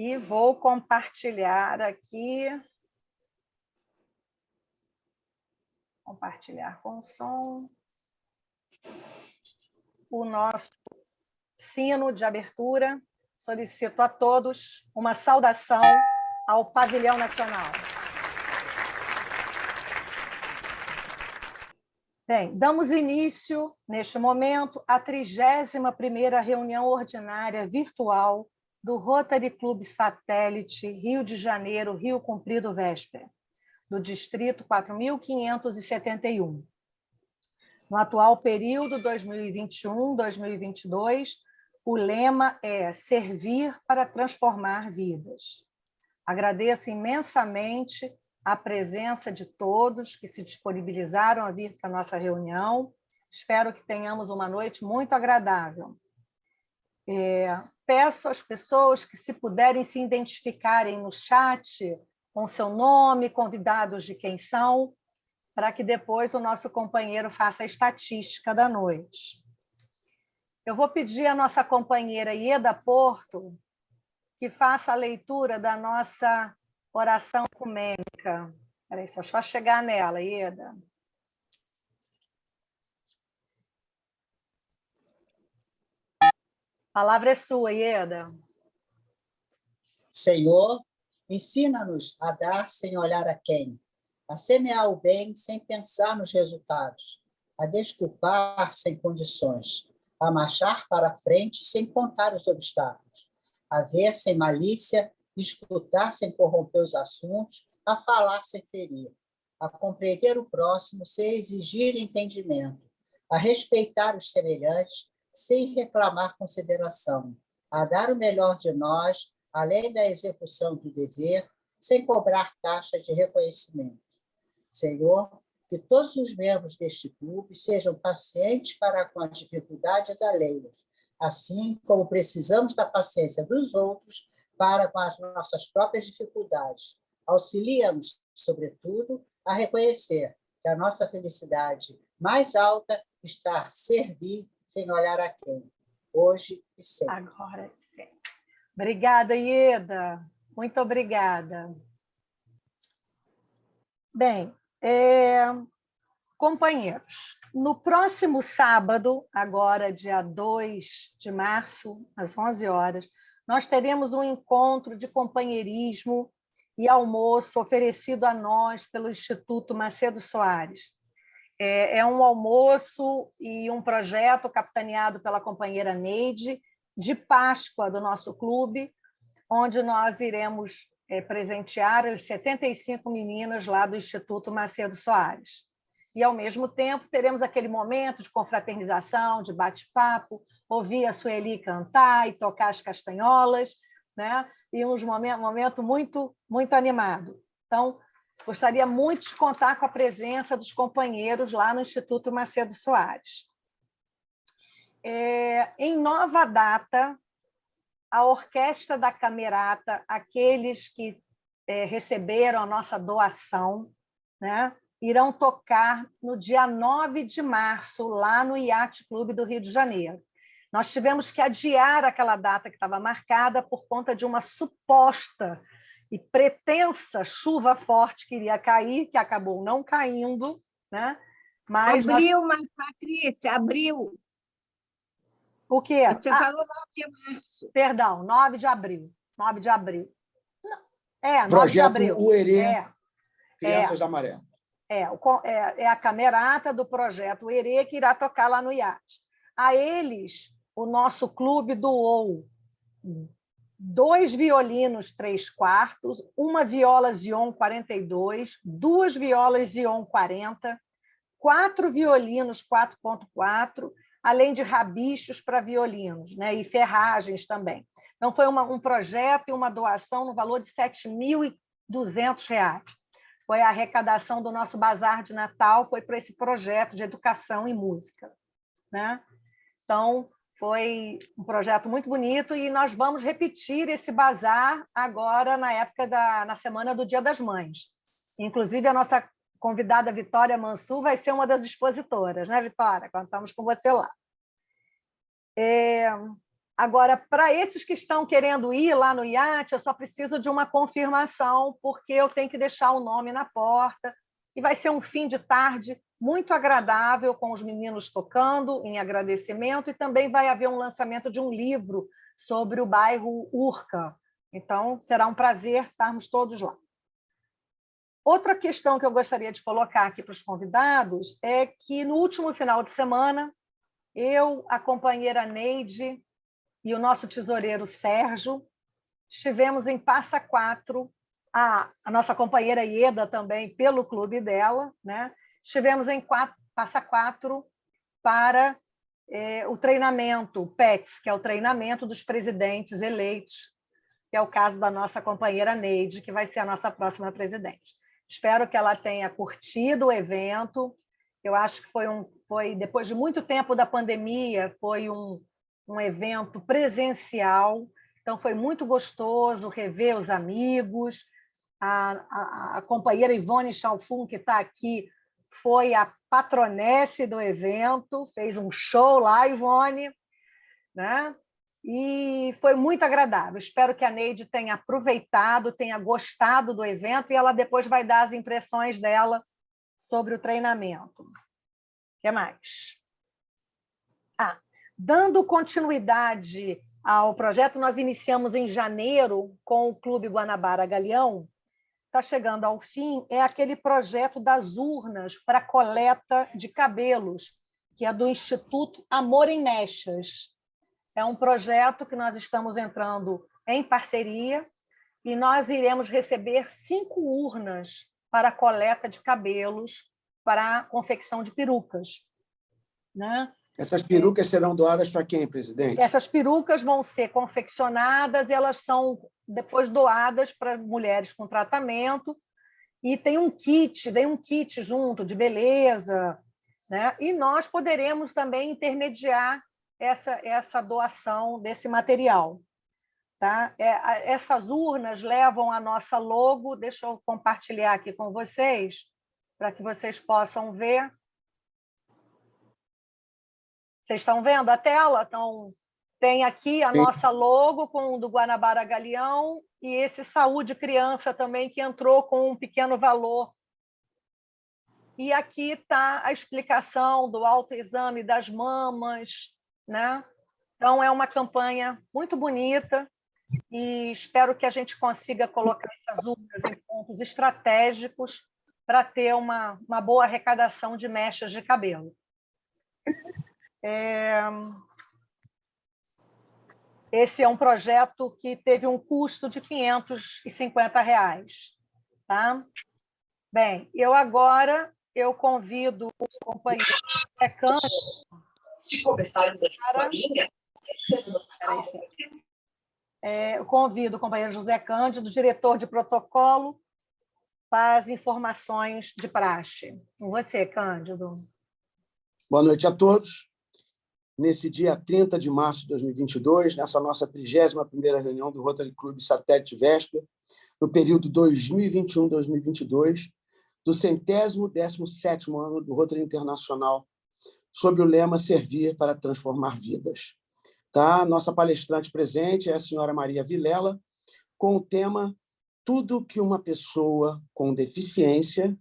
E vou compartilhar aqui. Compartilhar com som. O nosso sino de abertura. Solicito a todos uma saudação ao Pavilhão Nacional. Bem, damos início, neste momento, à 31ª reunião ordinária virtual do Rotary Clube Satélite Rio de Janeiro, Rio Comprido Véspera, do Distrito 4.571. No atual período 2021-2022, o lema é Servir para Transformar Vidas. Agradeço imensamente a presença de todos que se disponibilizaram a vir para a nossa reunião. Espero que tenhamos uma noite muito agradável. Peço às pessoas que, se puderem, se identificarem no chat com seu nome, convidados de quem são, para que depois o nosso companheiro faça a estatística da noite. Eu vou pedir à nossa companheira Ieda Porto que faça a leitura da nossa oração ecumênica. Espera aí, só chegar nela, Ieda. A palavra é sua, Ieda. Senhor, ensina-nos a dar sem olhar a quem, a semear o bem sem pensar nos resultados, a desculpar sem condições, a marchar para frente sem contar os obstáculos, a ver sem malícia, escutar sem corromper os assuntos, a falar sem ferir, a compreender o próximo sem exigir entendimento, a respeitar os semelhantes sem reclamar consideração, a dar o melhor de nós, além da execução do dever, sem cobrar taxa de reconhecimento. Senhor, que todos os membros deste clube sejam pacientes para com as dificuldades alheias, assim como precisamos da paciência dos outros para com as nossas próprias dificuldades. Auxilia-nos, sobretudo, a reconhecer que a nossa felicidade mais alta está a servir sem olhar a quem, hoje e sempre. Agora e sempre. Obrigada, Ieda. Muito obrigada. Bem, companheiros, no próximo sábado, agora dia 2 de março, às 11 horas, nós teremos um encontro de companheirismo e almoço oferecido a nós pelo Instituto Macedo Soares. É um almoço e um projeto capitaneado pela companheira Neide, de Páscoa do nosso clube, onde nós iremos presentear as 75 meninas lá do Instituto Macedo Soares. E, ao mesmo tempo, teremos aquele momento de confraternização, de bate-papo, ouvir a Sueli cantar e tocar as castanholas, né? E um momento muito, muito animado. Então, gostaria muito de contar com a presença dos companheiros lá no Instituto Macedo Soares. Em nova data, a Orquestra da Camerata, aqueles que receberam a nossa doação, né, irão tocar no dia 9 de março, lá no Yacht Clube do Rio de Janeiro. Nós tivemos que adiar aquela data que estava marcada por conta de uma suposta e pretensa chuva forte que iria cair, que acabou não caindo, né? Mas abril, mas, Patrícia, abril. O quê? Você falou 9 de março. Perdão, 9 de abril. 9 de abril. 9 Projeto de abril. Uerê, Crianças da Maré. É a camerata do projeto Uerê que irá tocar lá no iate. A eles, o nosso clube doou 2 violinos 3/4, uma viola Zion 42, 2 violas Zion 40, 4 violinos 4.4, além de rabichos para violinos, né? E ferragens também. Então, foi um projeto e uma doação no valor de R$ 7.200. Foi a arrecadação do nosso bazar de Natal, foi para esse projeto de educação e música, né? Então, foi um projeto muito bonito e nós vamos repetir esse bazar agora na semana do Dia das Mães. Inclusive, a nossa convidada Vitória Mansur vai ser uma das expositoras, né, Vitória? Contamos com você lá. Agora, para esses que estão querendo ir lá no iate, eu só preciso de uma confirmação, porque eu tenho que deixar o nome na porta, e vai ser um fim de tarde muito agradável, com os meninos tocando em agradecimento, e também vai haver um lançamento de um livro sobre o bairro Urca. Então, será um prazer estarmos todos lá. Outra questão que eu gostaria de colocar aqui para os convidados é que, no último final de semana, eu, a companheira Neide e o nosso tesoureiro Sérgio estivemos em Passa Quatro, a nossa companheira Ieda também, pelo clube dela, né? Estivemos em Passa Quatro para o treinamento, o PETS, que é o treinamento dos presidentes eleitos, que é o caso da nossa companheira Neide, que vai ser a nossa próxima presidente. Espero que ela tenha curtido o evento. Eu acho que foi depois de muito tempo da pandemia, foi um evento presencial, então foi muito gostoso rever os amigos. A companheira Ivone Chalfun, que está aqui, foi a patronesse do evento, fez um show lá, Ivone, né? E foi muito agradável. Espero que a Neide tenha aproveitado, tenha gostado do evento, e ela depois vai dar as impressões dela sobre o treinamento. O que mais? Dando continuidade ao projeto, nós iniciamos em janeiro com o Clube Guanabara Galeão. Está chegando ao fim, é aquele projeto das urnas para coleta de cabelos, que é do Instituto Amor em Mechas. É um projeto que nós estamos entrando em parceria e nós iremos receber 5 urnas para coleta de cabelos para a confecção de perucas, né? Essas perucas serão doadas para quem, presidente? Essas perucas vão ser confeccionadas e elas são depois doadas para mulheres com tratamento, e tem vem um kit junto de beleza, né? E nós poderemos também intermediar essa doação desse material. Tá? Essas urnas levam a nossa logo, deixa eu compartilhar aqui com vocês, para que vocês possam ver. Vocês estão vendo a tela? Então, tem aqui a nossa logo com o do Guanabara Galeão e esse Saúde Criança também, que entrou com um pequeno valor. E aqui está a explicação do autoexame das mamas, né? Então, é uma campanha muito bonita e espero que a gente consiga colocar essas urnas em pontos estratégicos para ter uma boa arrecadação de mechas de cabelo. Esse é um projeto que teve um custo de R$ 550. Tá? Bem, eu convido o companheiro José Cândido. Se começarmos essa linha... Eu convido o companheiro José Cândido, diretor de protocolo, para as informações de praxe. Com você, Cândido. Boa noite a todos. Nesse dia 30 de março de 2022, nessa nossa 31ª reunião do Rotary Club Satélite Véspera, no período 2021-2022, do 117º ano do Rotary Internacional, sob o lema Servir para Transformar Vidas. Tá? Nossa palestrante presente é a senhora Maria Vilela, com o tema Tudo que uma pessoa com deficiência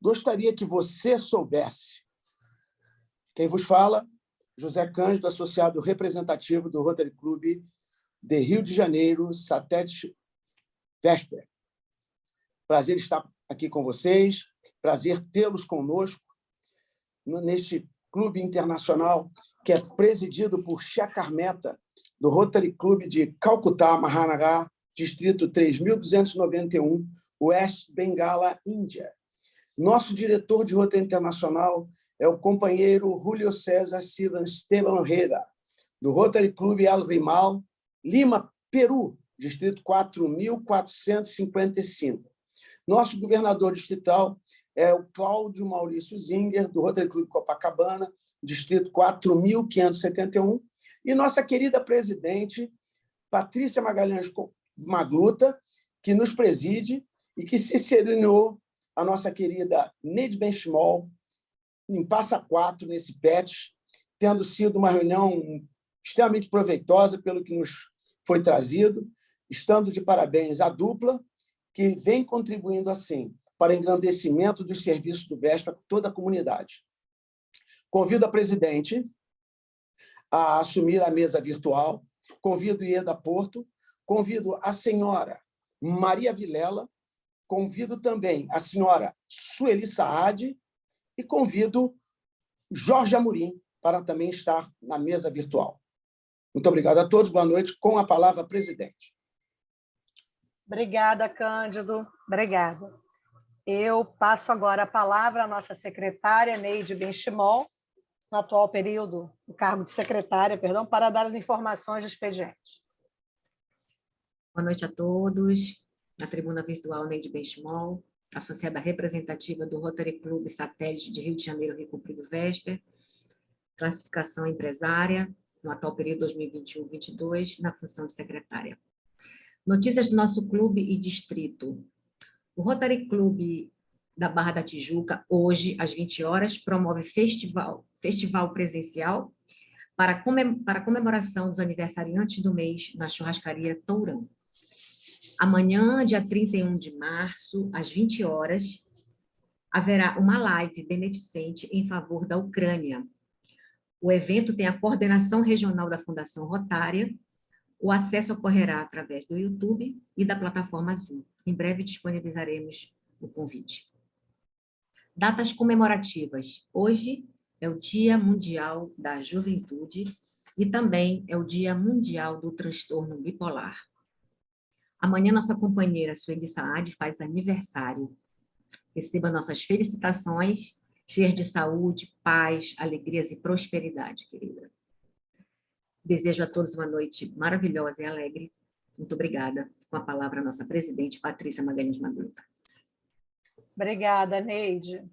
gostaria que você soubesse. Quem vos fala? José Cândido, associado representativo do Rotary Club de Rio de Janeiro, Satélite Véspera. Prazer estar aqui com vocês, prazer tê-los conosco neste clube internacional que é presidido por Shekhar Mehta, do Rotary Club de Calcutá, Mahanagar, distrito 3291, West Bengala, Índia. Nosso diretor de Rotary Internacional é o companheiro Julio César Silva Esteban Herrera, do Rotary Club Al Rimal, Lima, Peru, distrito 4455. Nosso governador distrital é o Cláudio Maurício Zinger, do Rotary Club Copacabana, distrito 4571, e nossa querida presidente, Patrícia Magalhães Magluta, que nos preside e que se serenou a nossa querida Neide Benchimol, em Passa Quatro, nesse PET, tendo sido uma reunião extremamente proveitosa pelo que nos foi trazido, estando de parabéns à dupla, que vem contribuindo, assim, para o engrandecimento dos serviços do VESP a toda a comunidade. Convido a presidente a assumir a mesa virtual, convido Ieda Porto, convido a senhora Maria Vilela, convido também a senhora Sueli Saad e convido Jorge Amorim para também estar na mesa virtual. Muito obrigado a todos. Boa noite. Com a palavra, presidente. Obrigada, Cândido. Obrigada. Eu passo agora a palavra à nossa secretária, Neide Benchimol, no atual período, o cargo de secretária, perdão, para dar as informações do expediente. Boa noite a todos. Na tribuna virtual, Neide Benchimol, associada representativa do Rotary Club Satélite de Rio de Janeiro, Rio Comprido Vesper, classificação empresária, no atual período 2021-22, na função de secretária. Notícias do nosso clube e distrito. O Rotary Club da Barra da Tijuca, hoje, às 20 horas, promove festival presencial para comemoração dos aniversariantes do mês na churrascaria Tourão. Amanhã, dia 31 de março, às 20 horas, haverá uma live beneficente em favor da Ucrânia. O evento tem a coordenação regional da Fundação Rotária. O acesso ocorrerá através do YouTube e da plataforma Zoom. Em breve disponibilizaremos o convite. Datas comemorativas. Hoje é o Dia Mundial da Juventude e também é o Dia Mundial do Transtorno Bipolar. Amanhã, nossa companheira Sueli Saad faz aniversário. Receba nossas felicitações, cheias de saúde, paz, alegrias e prosperidade, querida. Desejo a todos uma noite maravilhosa e alegre. Muito obrigada. Com a palavra, a nossa presidente, Patrícia Magalhães Magluta. Obrigada, Neide.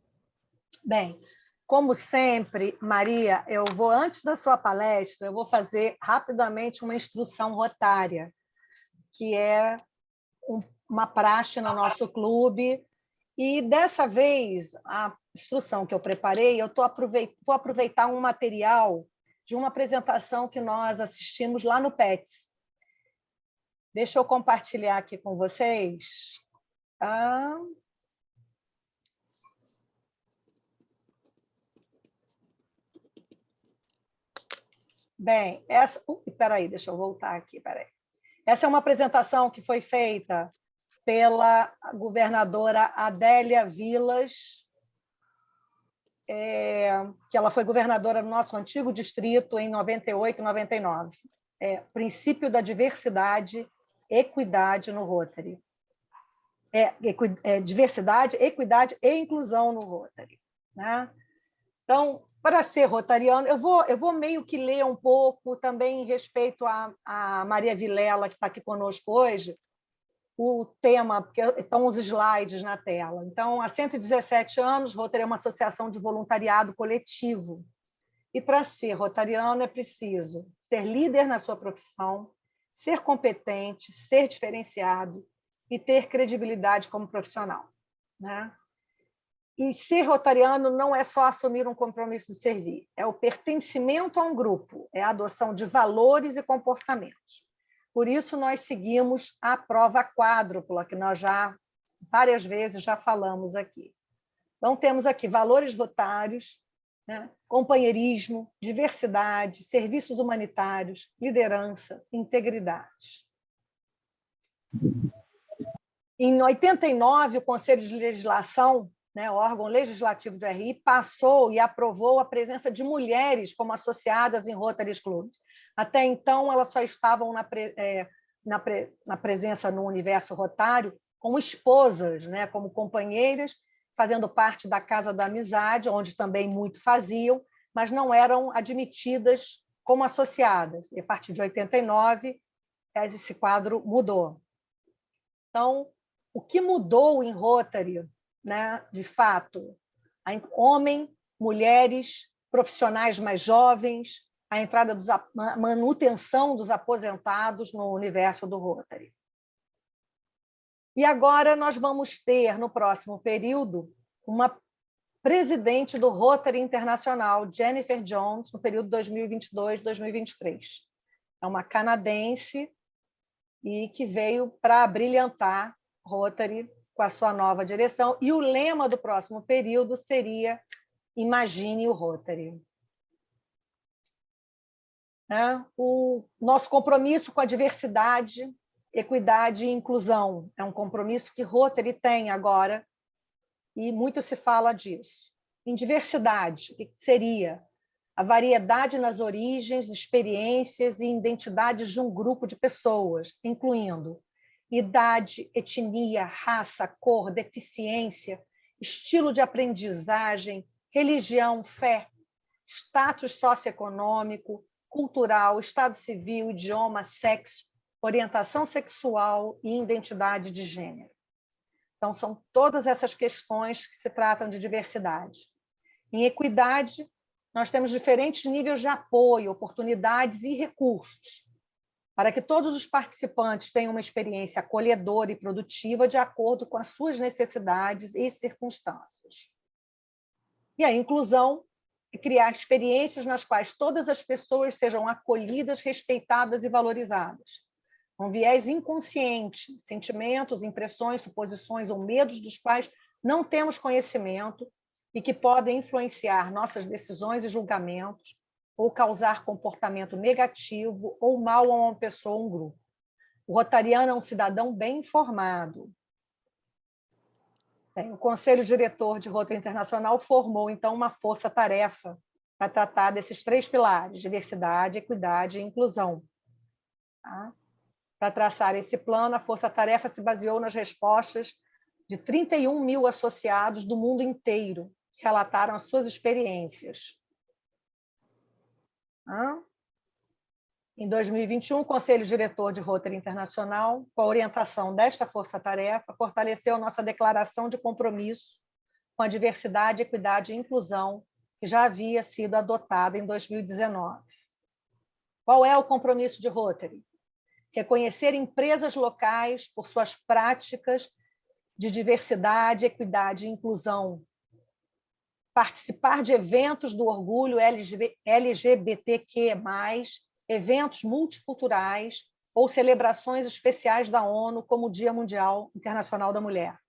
Bem, como sempre, Maria, eu vou, antes da sua palestra, eu vou fazer rapidamente uma instrução rotária, que é uma praxe no nosso clube. E, dessa vez, a instrução que eu preparei, vou aproveitar um material de uma apresentação que nós assistimos lá no PETS. Deixa eu compartilhar aqui com vocês. Bem, espera aí, deixa eu voltar aqui, espera aí. Essa é uma apresentação que foi feita pela governadora Adélia Vilas, que ela foi governadora do nosso antigo distrito em 98, 99. Princípio da diversidade, equidade no Rotary. Diversidade, equidade e inclusão no Rotary, né? Então, para ser rotariano, eu vou meio que ler um pouco também em respeito a Maria Vilela, que está aqui conosco hoje, o tema, porque estão os slides na tela. Então, há 117 anos, Rotary é uma associação de voluntariado coletivo. E, para ser rotariano, é preciso ser líder na sua profissão, ser competente, ser diferenciado e ter credibilidade como profissional, né? E ser rotariano não é só assumir um compromisso de servir, é o pertencimento a um grupo, é a adoção de valores e comportamentos. Por isso, nós seguimos a prova quádrupla, que nós já várias vezes já falamos aqui. Então, temos aqui valores rotários, né? Companheirismo, diversidade, serviços humanitários, liderança, integridade. Em 89, o Conselho de Legislação, né, o órgão legislativo do RI, passou e aprovou a presença de mulheres como associadas em Rotary Clubs. Até então, elas só estavam na presença no universo rotário como esposas, né, como companheiras, fazendo parte da Casa da Amizade, onde também muito faziam, mas não eram admitidas como associadas. E, a partir de 89, esse quadro mudou. Então, o que mudou em Rotary, né, de fato? Homem, mulheres, profissionais mais jovens, a entrada a manutenção dos aposentados no universo do Rotary. E agora nós vamos ter, no próximo período, uma presidente do Rotary Internacional, Jennifer Jones, no período 2022-2023. É uma canadense e que veio para brilhantar Rotary com a sua nova direção. E o lema do próximo período seria Imagine o Rotary. O nosso compromisso com a diversidade, equidade e inclusão é um compromisso que Rotary tem agora, e muito se fala disso. Em diversidade, o que seria? A variedade nas origens, experiências e identidades de um grupo de pessoas, incluindo idade, etnia, raça, cor, deficiência, estilo de aprendizagem, religião, fé, status socioeconômico, cultural, estado civil, idioma, sexo, orientação sexual e identidade de gênero. Então, são todas essas questões que se tratam de diversidade. Em equidade, nós temos diferentes níveis de apoio, oportunidades e recursos, para que todos os participantes tenham uma experiência acolhedora e produtiva de acordo com as suas necessidades e circunstâncias. E a inclusão é criar experiências nas quais todas as pessoas sejam acolhidas, respeitadas e valorizadas, com viés inconsciente, sentimentos, impressões, suposições ou medos dos quais não temos conhecimento e que podem influenciar nossas decisões e julgamentos ou causar comportamento negativo ou mal a uma pessoa ou um grupo. O rotariano é um cidadão bem informado. O Conselho Diretor de Rotary Internacional formou, então, uma força-tarefa para tratar desses 3 pilares, diversidade, equidade e inclusão. Tá? Para traçar esse plano, a força-tarefa se baseou nas respostas de 31 mil associados do mundo inteiro, que relataram as suas experiências. Em 2021, o Conselho Diretor de Rotary Internacional, com a orientação desta força-tarefa, fortaleceu nossa declaração de compromisso com a diversidade, equidade e inclusão, que já havia sido adotada em 2019. Qual é o compromisso de Rotary? Reconhecer empresas locais por suas práticas de diversidade, equidade e inclusão. Participar de eventos do orgulho LGBTQ+, eventos multiculturais ou celebrações especiais da ONU, como o Dia Mundial Internacional da Mulher.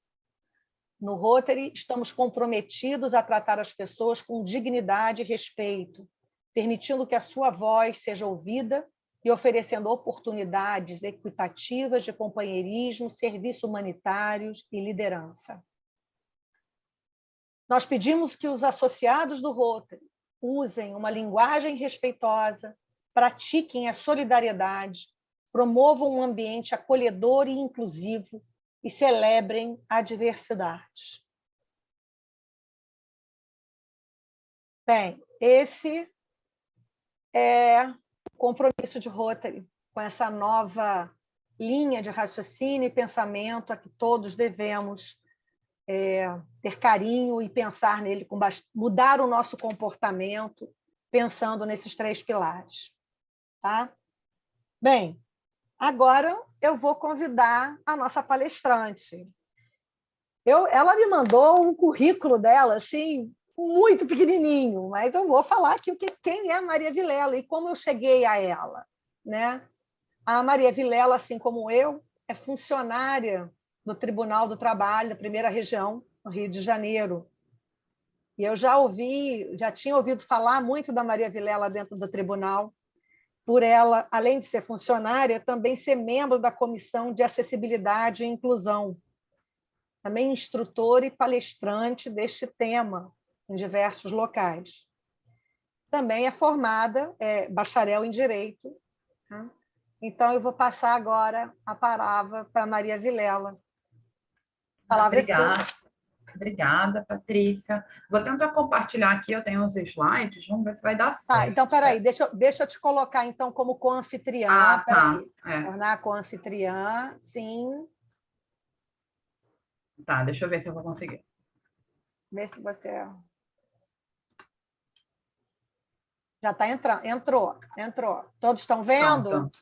No Rotary, estamos comprometidos a tratar as pessoas com dignidade e respeito, permitindo que a sua voz seja ouvida e oferecendo oportunidades equitativas de companheirismo, serviços humanitários e liderança. Nós pedimos que os associados do Rotary usem uma linguagem respeitosa, pratiquem a solidariedade, promovam um ambiente acolhedor e inclusivo e celebrem a diversidade. Bem, esse é o compromisso de Rotary com essa nova linha de raciocínio e pensamento a que todos devemos ter carinho e pensar nele, mudar o nosso comportamento pensando nesses 3 pilares. Tá? Bem, agora eu vou convidar a nossa palestrante. Ela me mandou um currículo dela, assim, muito pequenininho, mas eu vou falar aqui quem é a Maria Vilela e como eu cheguei a ela. Né? A Maria Vilela, assim como eu, é funcionária do Tribunal do Trabalho da Primeira Região, no Rio de Janeiro. E eu já tinha ouvido falar muito da Maria Vilela dentro do tribunal, por ela, além de ser funcionária, também ser membro da Comissão de Acessibilidade e Inclusão, também instrutora e palestrante deste tema em diversos locais. Também é formada, bacharel em Direito. Tá? Então, eu vou passar agora a palavra para a Maria Vilela. Obrigada, Patrícia. Vou tentar compartilhar aqui, eu tenho uns slides, vamos ver se vai dar certo. Tá, então, peraí, deixa eu te colocar, então, como co-anfitriã. Ah, tá. Tornar co-anfitriã, sim. Tá, deixa eu ver se eu vou conseguir. Vê se você... Já está entrando. Entrou. Todos estão vendo? Pronto.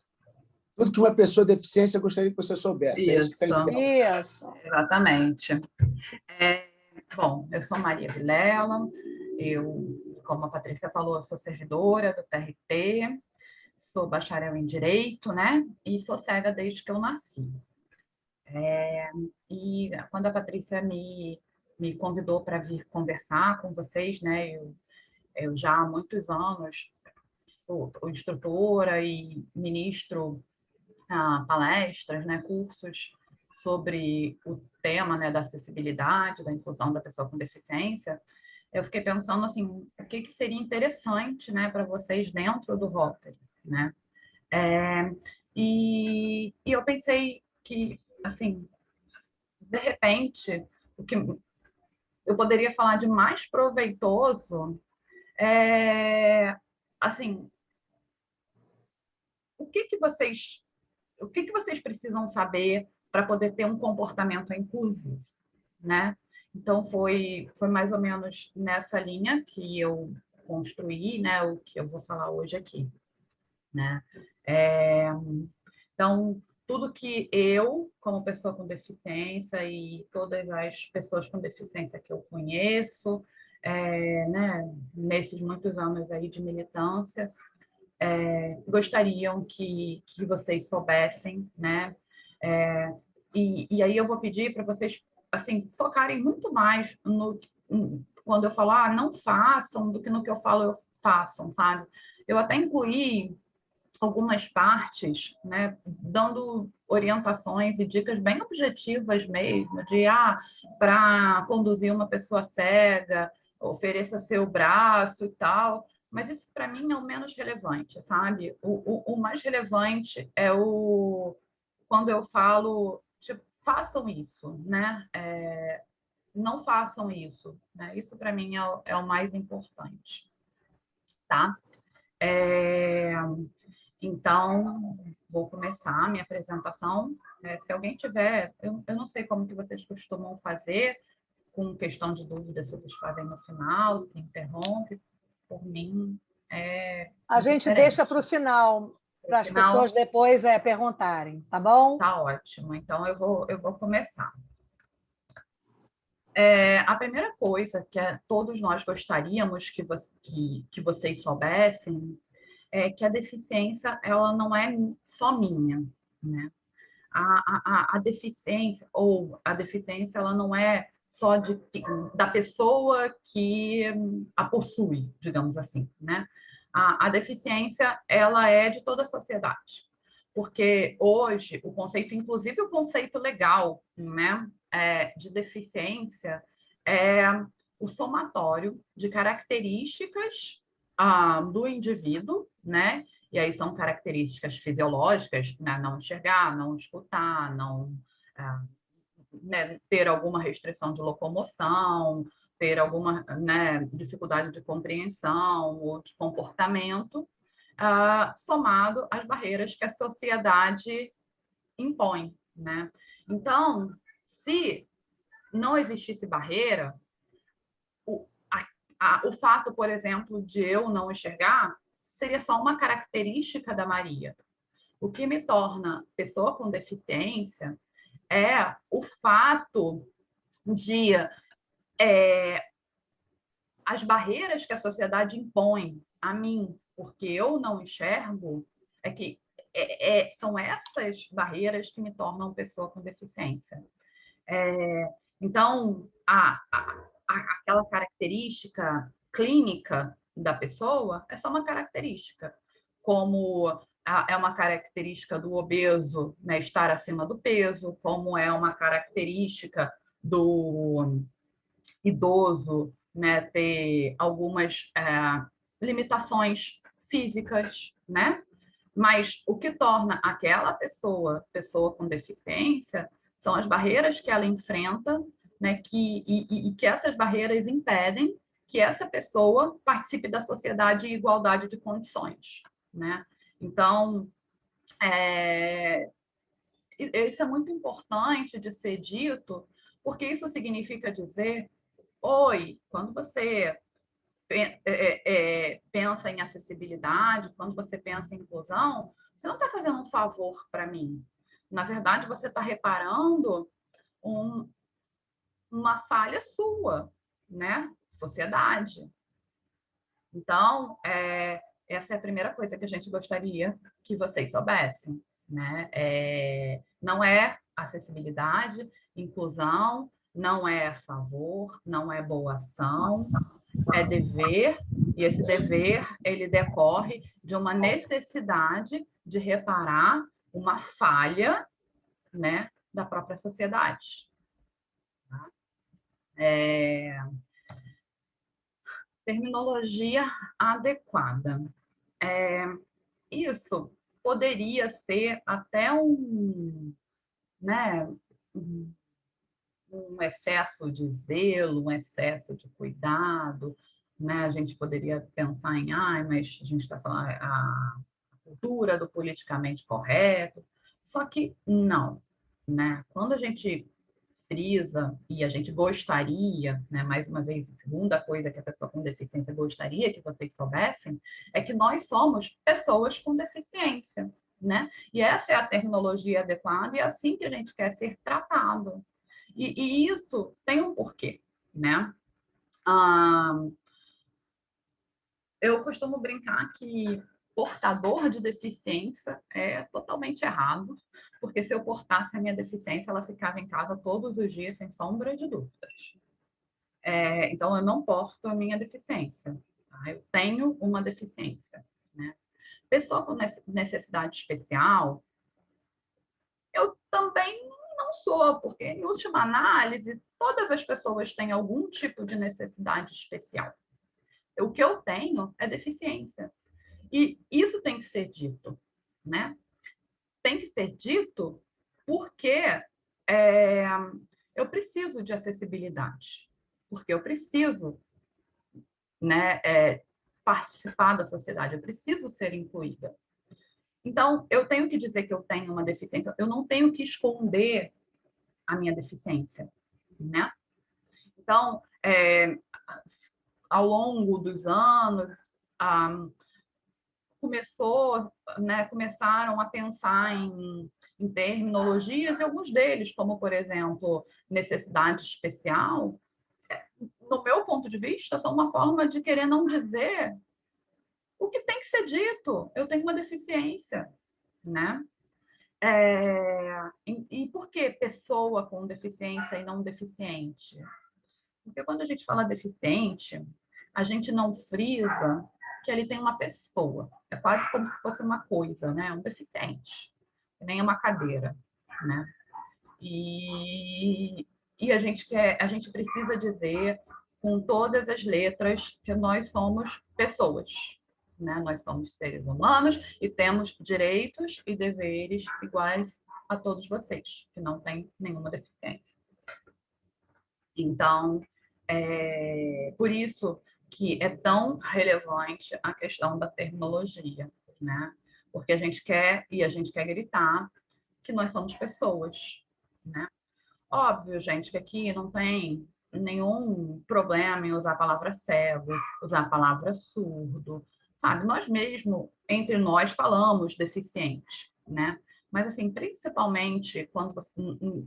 Tudo que uma pessoa deficiente gostaria que você soubesse. Isso. É isso que Isso. Exatamente. Bom, eu sou Maria Vilela, eu, como a Patrícia falou, eu sou servidora do TRT, sou bacharel em Direito, né? E sou cega desde que eu nasci. E quando a Patrícia me convidou para vir conversar com vocês, né? Eu já há muitos anos sou instrutora e ministro palestras, né? Cursos sobre o tema, né, da acessibilidade, da inclusão da pessoa com deficiência. Eu fiquei pensando assim, o que seria interessante, né, para vocês dentro do Rotary, né? E eu pensei que, assim, de repente, o que eu poderia falar de mais proveitoso é, assim, o que vocês precisam saber para poder ter um comportamento inclusivo, né? Então, foi mais ou menos nessa linha que eu construí, né, o que eu vou falar hoje aqui, né? Então, tudo que eu, como pessoa com deficiência e todas as pessoas com deficiência que eu conheço, né, nesses muitos anos aí de militância, gostariam que vocês soubessem, né? E aí eu vou pedir para vocês, assim, focarem muito mais quando eu falo, não façam, do que no que eu falo, eu façam, sabe? Eu até incluí algumas partes, né, dando orientações e dicas bem objetivas mesmo, de para conduzir uma pessoa cega, ofereça seu braço e tal, mas isso para mim é o menos relevante, sabe? O mais relevante é quando eu falo, tipo, façam isso, né? Não façam isso, né? Isso para mim é o mais importante, tá? Então, vou começar a minha apresentação. Se alguém tiver, eu não sei como que vocês costumam fazer, com questão de dúvida, se vocês fazem no final, se interrompe, por mim é A gente diferente. deixa para o final, para as pessoas depois perguntarem, tá bom? Tá ótimo. Então, eu vou começar. A primeira coisa que todos nós gostaríamos que vocês soubessem é que a deficiência ela não é só minha, né? A deficiência ela não é só da pessoa que a possui, digamos assim, né? A deficiência ela é de toda a sociedade, porque hoje o conceito, inclusive o conceito legal, né, de deficiência é o somatório de características do indivíduo, né? E aí são características fisiológicas, né? Não enxergar, não escutar, não né, ter alguma restrição de locomoção, ter alguma, né, dificuldade de compreensão ou de comportamento, somado às barreiras que a sociedade impõe, né? Então, se não existisse barreira, o fato, por exemplo, de eu não enxergar seria só uma característica da Maria. O que me torna pessoa com deficiência é o fato de as barreiras que a sociedade impõe a mim, porque eu não enxergo, são essas barreiras que me tornam pessoa com deficiência. Então, aquela característica clínica da pessoa é só uma característica, como é uma característica do obeso, né, estar acima do peso, como é uma característica do idoso, né, ter algumas limitações físicas, né? Mas o que torna aquela pessoa com deficiência são as barreiras que ela enfrenta, né, e que essas barreiras impedem que essa pessoa participe da sociedade em igualdade de condições, né? Então, isso é muito importante de ser dito, porque isso significa dizer, quando você pensa em acessibilidade, quando você pensa em inclusão, você não está fazendo um favor para mim. Na verdade, você está reparando uma falha sua, né? Sociedade. Então, essa é a primeira coisa que a gente gostaria que vocês soubessem, né? Não é acessibilidade, inclusão, não é favor, não é boa ação, é dever, e esse dever, ele decorre de uma necessidade de reparar uma falha, né, da própria sociedade. Terminologia adequada. Isso poderia ser até né, um excesso de zelo, um excesso de cuidado, né? A gente poderia pensar em, mas a gente está falando a cultura do politicamente correto, só que não, né? Quando a gente frisa e a gente gostaria, né, mais uma vez, a segunda coisa que a pessoa com deficiência gostaria que vocês soubessem, é que nós somos pessoas com deficiência, né? E essa é a terminologia adequada e é assim que a gente quer ser tratado. E isso tem um porquê, né? Eu costumo brincar que portador de deficiência é totalmente errado, porque se eu portasse a minha deficiência, ela ficava em casa todos os dias, sem sombra de dúvidas. Então, eu não porto a minha deficiência. Tá? Eu tenho uma deficiência. Né? Pessoa com necessidade especial, eu também não sou, porque, em última análise, todas as pessoas têm algum tipo de necessidade especial. O que eu tenho é deficiência. E isso tem que ser dito, né? Tem que ser dito porque eu preciso de acessibilidade, porque eu preciso, né, participar da sociedade, eu preciso ser incluída. Então, eu tenho que dizer que eu tenho uma deficiência, eu não tenho que esconder a minha deficiência, né? Então, ao longo dos anos, começaram a pensar em terminologias, e alguns deles, como, por exemplo, necessidade especial, no meu ponto de vista, são uma forma de querer não dizer o que tem que ser dito. Eu tenho uma deficiência, né? E por que pessoa com deficiência e não deficiente? Porque quando a gente fala deficiente, a gente não frisa que ele tem uma pessoa. É quase como se fosse uma coisa, né? Um deficiente, que nem uma cadeira, né? E a gente precisa dizer com todas as letras que nós somos pessoas, né? Nós somos seres humanos e temos direitos e deveres iguais a todos vocês, que não têm nenhuma deficiência. Então, por isso que é tão relevante a questão da terminologia, né? Porque a gente quer gritar que nós somos pessoas, né? Óbvio, gente, que aqui não tem nenhum problema em usar a palavra cego, usar a palavra surdo, sabe? Nós mesmo, entre nós, falamos deficiente, né? Mas, assim, principalmente quando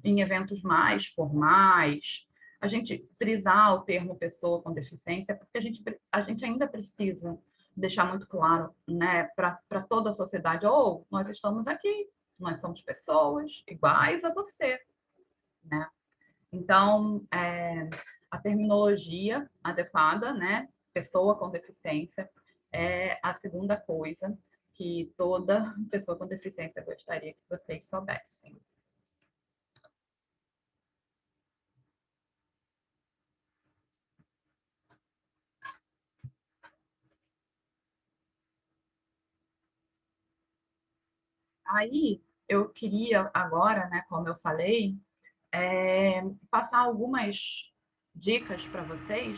em eventos mais formais, a gente frisar o termo pessoa com deficiência, porque a gente ainda precisa deixar muito claro, né, para toda a sociedade, nós estamos aqui, nós somos pessoas iguais a você, né? Então, a terminologia adequada, né, pessoa com deficiência, é a segunda coisa que toda pessoa com deficiência gostaria que vocês soubessem. Aí, eu queria agora, né, como eu falei, passar algumas dicas para vocês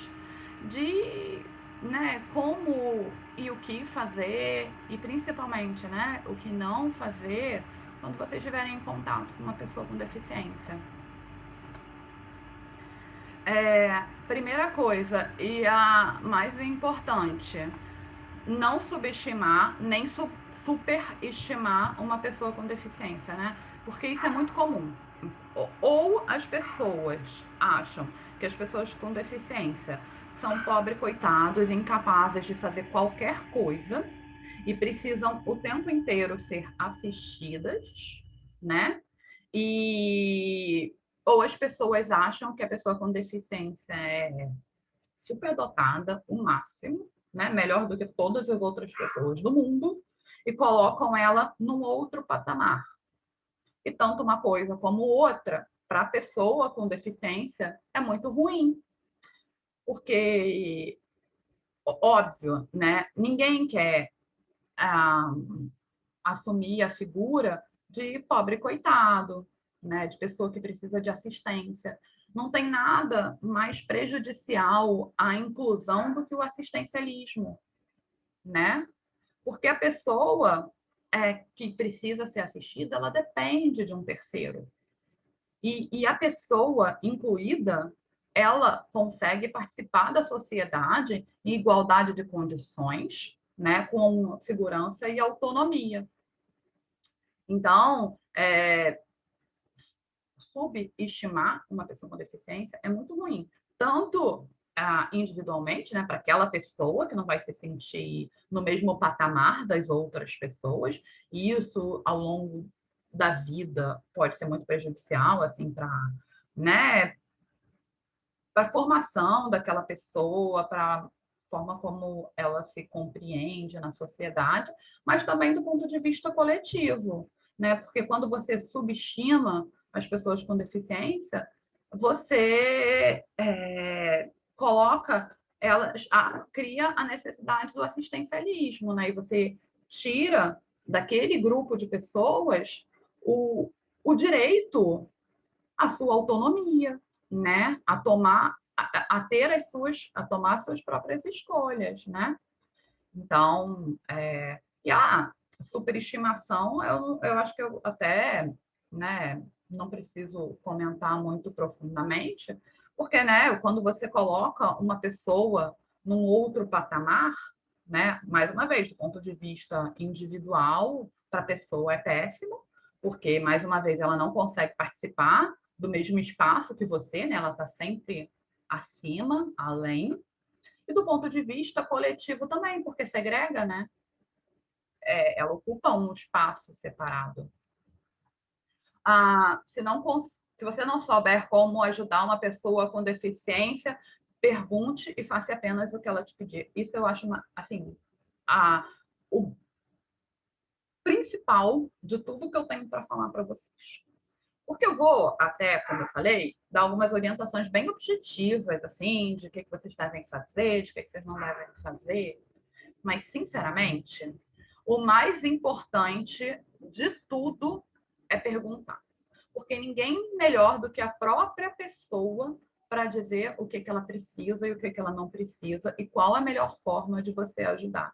de, né, como e o que fazer e principalmente, né, o que não fazer quando vocês estiverem em contato com uma pessoa com deficiência. Primeira coisa e a mais importante, não subestimar nem superestimar uma pessoa com deficiência, né? Porque isso é muito comum. Ou as pessoas acham que as pessoas com deficiência são pobres coitados, incapazes de fazer qualquer coisa e precisam o tempo inteiro ser assistidas, né? Ou as pessoas acham que a pessoa com deficiência é superdotada, o máximo, né? Melhor do que todas as outras pessoas do mundo, e colocam ela num outro patamar. E tanto uma coisa como outra, para a pessoa com deficiência, é muito ruim. Porque, óbvio, né? Ninguém quer assumir a figura de pobre coitado, né? De pessoa que precisa de assistência. Não tem nada mais prejudicial à inclusão do que o assistencialismo, né? Porque a pessoa que precisa ser assistida, ela depende de um terceiro. E a pessoa incluída, ela consegue participar da sociedade em igualdade de condições, né, com segurança e autonomia. Então, subestimar uma pessoa com deficiência é muito ruim. Tanto individualmente, né, para aquela pessoa que não vai se sentir no mesmo patamar das outras pessoas, e isso ao longo da vida pode ser muito prejudicial, assim, para, né, para a formação daquela pessoa, para a forma como ela se compreende na sociedade, mas também do ponto de vista coletivo, né? Porque quando você subestima as pessoas com deficiência, você coloca elas, cria a necessidade do assistencialismo, né? E você tira daquele grupo de pessoas o direito à sua autonomia, né? A tomar as suas próprias escolhas, né? Então, e a superestimação, eu acho que eu até, né, não preciso comentar muito profundamente, porque, né, quando você coloca uma pessoa num outro patamar, né, mais uma vez, do ponto de vista individual, para a pessoa é péssimo, porque, mais uma vez, ela não consegue participar do mesmo espaço que você, né, ela está sempre acima, além, e do ponto de vista coletivo também, porque segrega, né? Ela ocupa um espaço separado. Se você não souber como ajudar uma pessoa com deficiência, pergunte e faça apenas o que ela te pedir. Isso eu acho, assim, o principal de tudo que eu tenho para falar para vocês. Porque eu vou até, como eu falei, dar algumas orientações bem objetivas, assim, de o que vocês devem fazer, de o que vocês não devem fazer. Mas, sinceramente, o mais importante de tudo é perguntar. Porque ninguém melhor do que a própria pessoa para dizer o que ela precisa e o que ela não precisa e qual a melhor forma de você ajudar.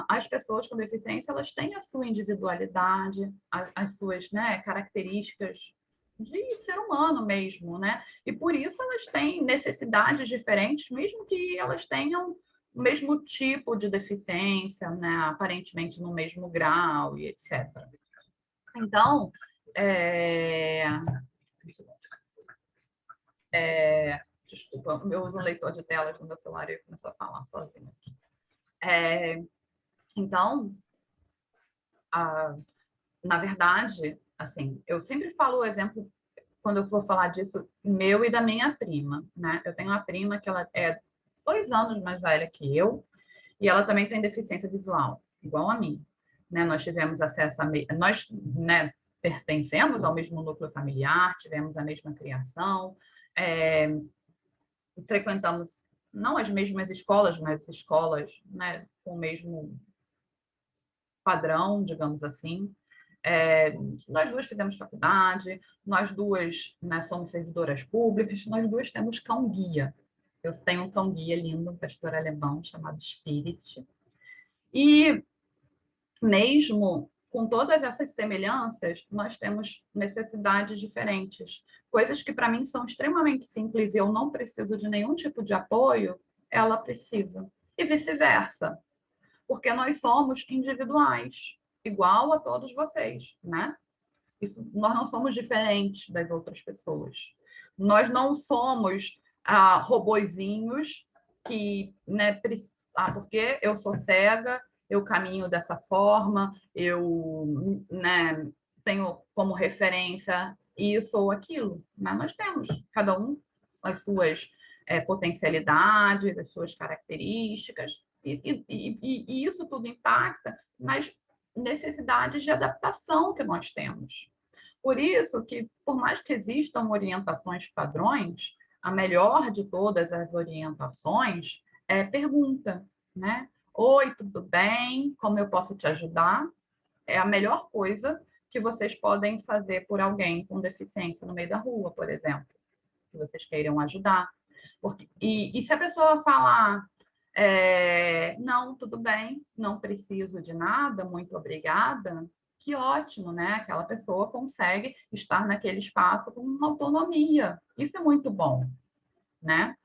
As pessoas com deficiência, elas têm a sua individualidade, as suas, né, características de ser humano mesmo, né? E por isso elas têm necessidades diferentes, mesmo que elas tenham o mesmo tipo de deficiência, né? Aparentemente no mesmo grau e etc. Então, desculpa, eu uso um leitor de telas no meu celular e eu começo a falar sozinho aqui. Então, na verdade, assim, eu sempre falo o exemplo, quando eu for falar disso, meu e da minha prima, né? Eu tenho uma prima que ela é 2 anos mais velha que eu, e ela também tem deficiência visual, igual a mim, né? Nós tivemos acesso nós, né, pertencemos ao mesmo núcleo familiar, tivemos a mesma criação, frequentamos não as mesmas escolas, mas escolas, né, com o mesmo padrão, digamos assim. Nós duas fizemos faculdade, nós duas, né, somos servidoras públicas, nós duas temos cão-guia. Eu tenho um cão-guia lindo, um pastor alemão chamado Spirit. E mesmo com todas essas semelhanças, nós temos necessidades diferentes. Coisas que para mim são extremamente simples e eu não preciso de nenhum tipo de apoio, ela precisa. E vice-versa. porque nós somos individuais, igual a todos vocês, né? Nós não somos diferentes das outras pessoas. Nós não somos robozinhos que, né, porque eu sou cega, eu caminho dessa forma, eu, né, tenho como referência isso ou aquilo. Mas nós temos, cada um, as suas potencialidades, as suas características, e isso tudo impacta nas necessidades de adaptação que nós temos. Por isso que, por mais que existam orientações padrões, a melhor de todas as orientações é pergunta, né? Oi, tudo bem? Como eu posso te ajudar? É a melhor coisa que vocês podem fazer por alguém com deficiência no meio da rua, por exemplo, que vocês queiram ajudar. E se a pessoa falar, não, tudo bem, não preciso de nada, muito obrigada, que ótimo, né? Aquela pessoa consegue estar naquele espaço com autonomia. Isso é muito bom, né?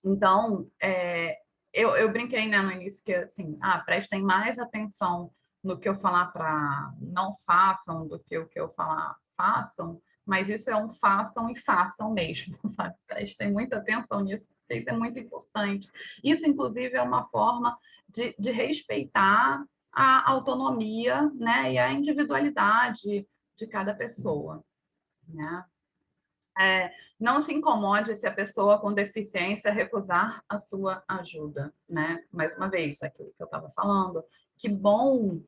Então, eu brinquei, né, no início que, assim, prestem mais atenção no que eu falar para não façam do que o que eu falar façam, mas isso é um façam e façam mesmo, sabe? Prestem muita atenção nisso, porque isso é muito importante. Isso, inclusive, é uma forma de respeitar a autonomia, né, e a individualidade de cada pessoa, né? Não se incomode se a pessoa com deficiência recusar a sua ajuda, né? Mais uma vez, aquilo que eu estava falando, que bom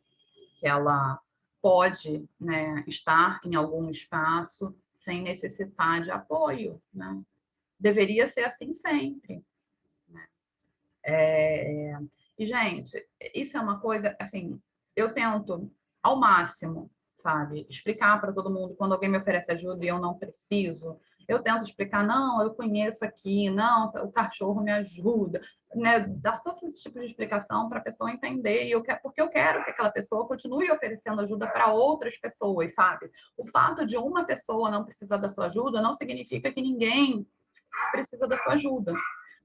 que ela pode, né, estar em algum espaço sem necessitar de apoio, né? Deveria ser assim sempre, né? E, gente, isso é uma coisa, assim, eu tento ao máximo, sabe, explicar para todo mundo quando alguém me oferece ajuda e eu não preciso. Eu tento explicar, não, eu conheço aqui, não, o cachorro me ajuda, né? Dar todos esses tipos de explicação para a pessoa entender, porque eu quero que aquela pessoa continue oferecendo ajuda para outras pessoas, sabe? O fato de uma pessoa não precisar da sua ajuda não significa que ninguém precisa da sua ajuda.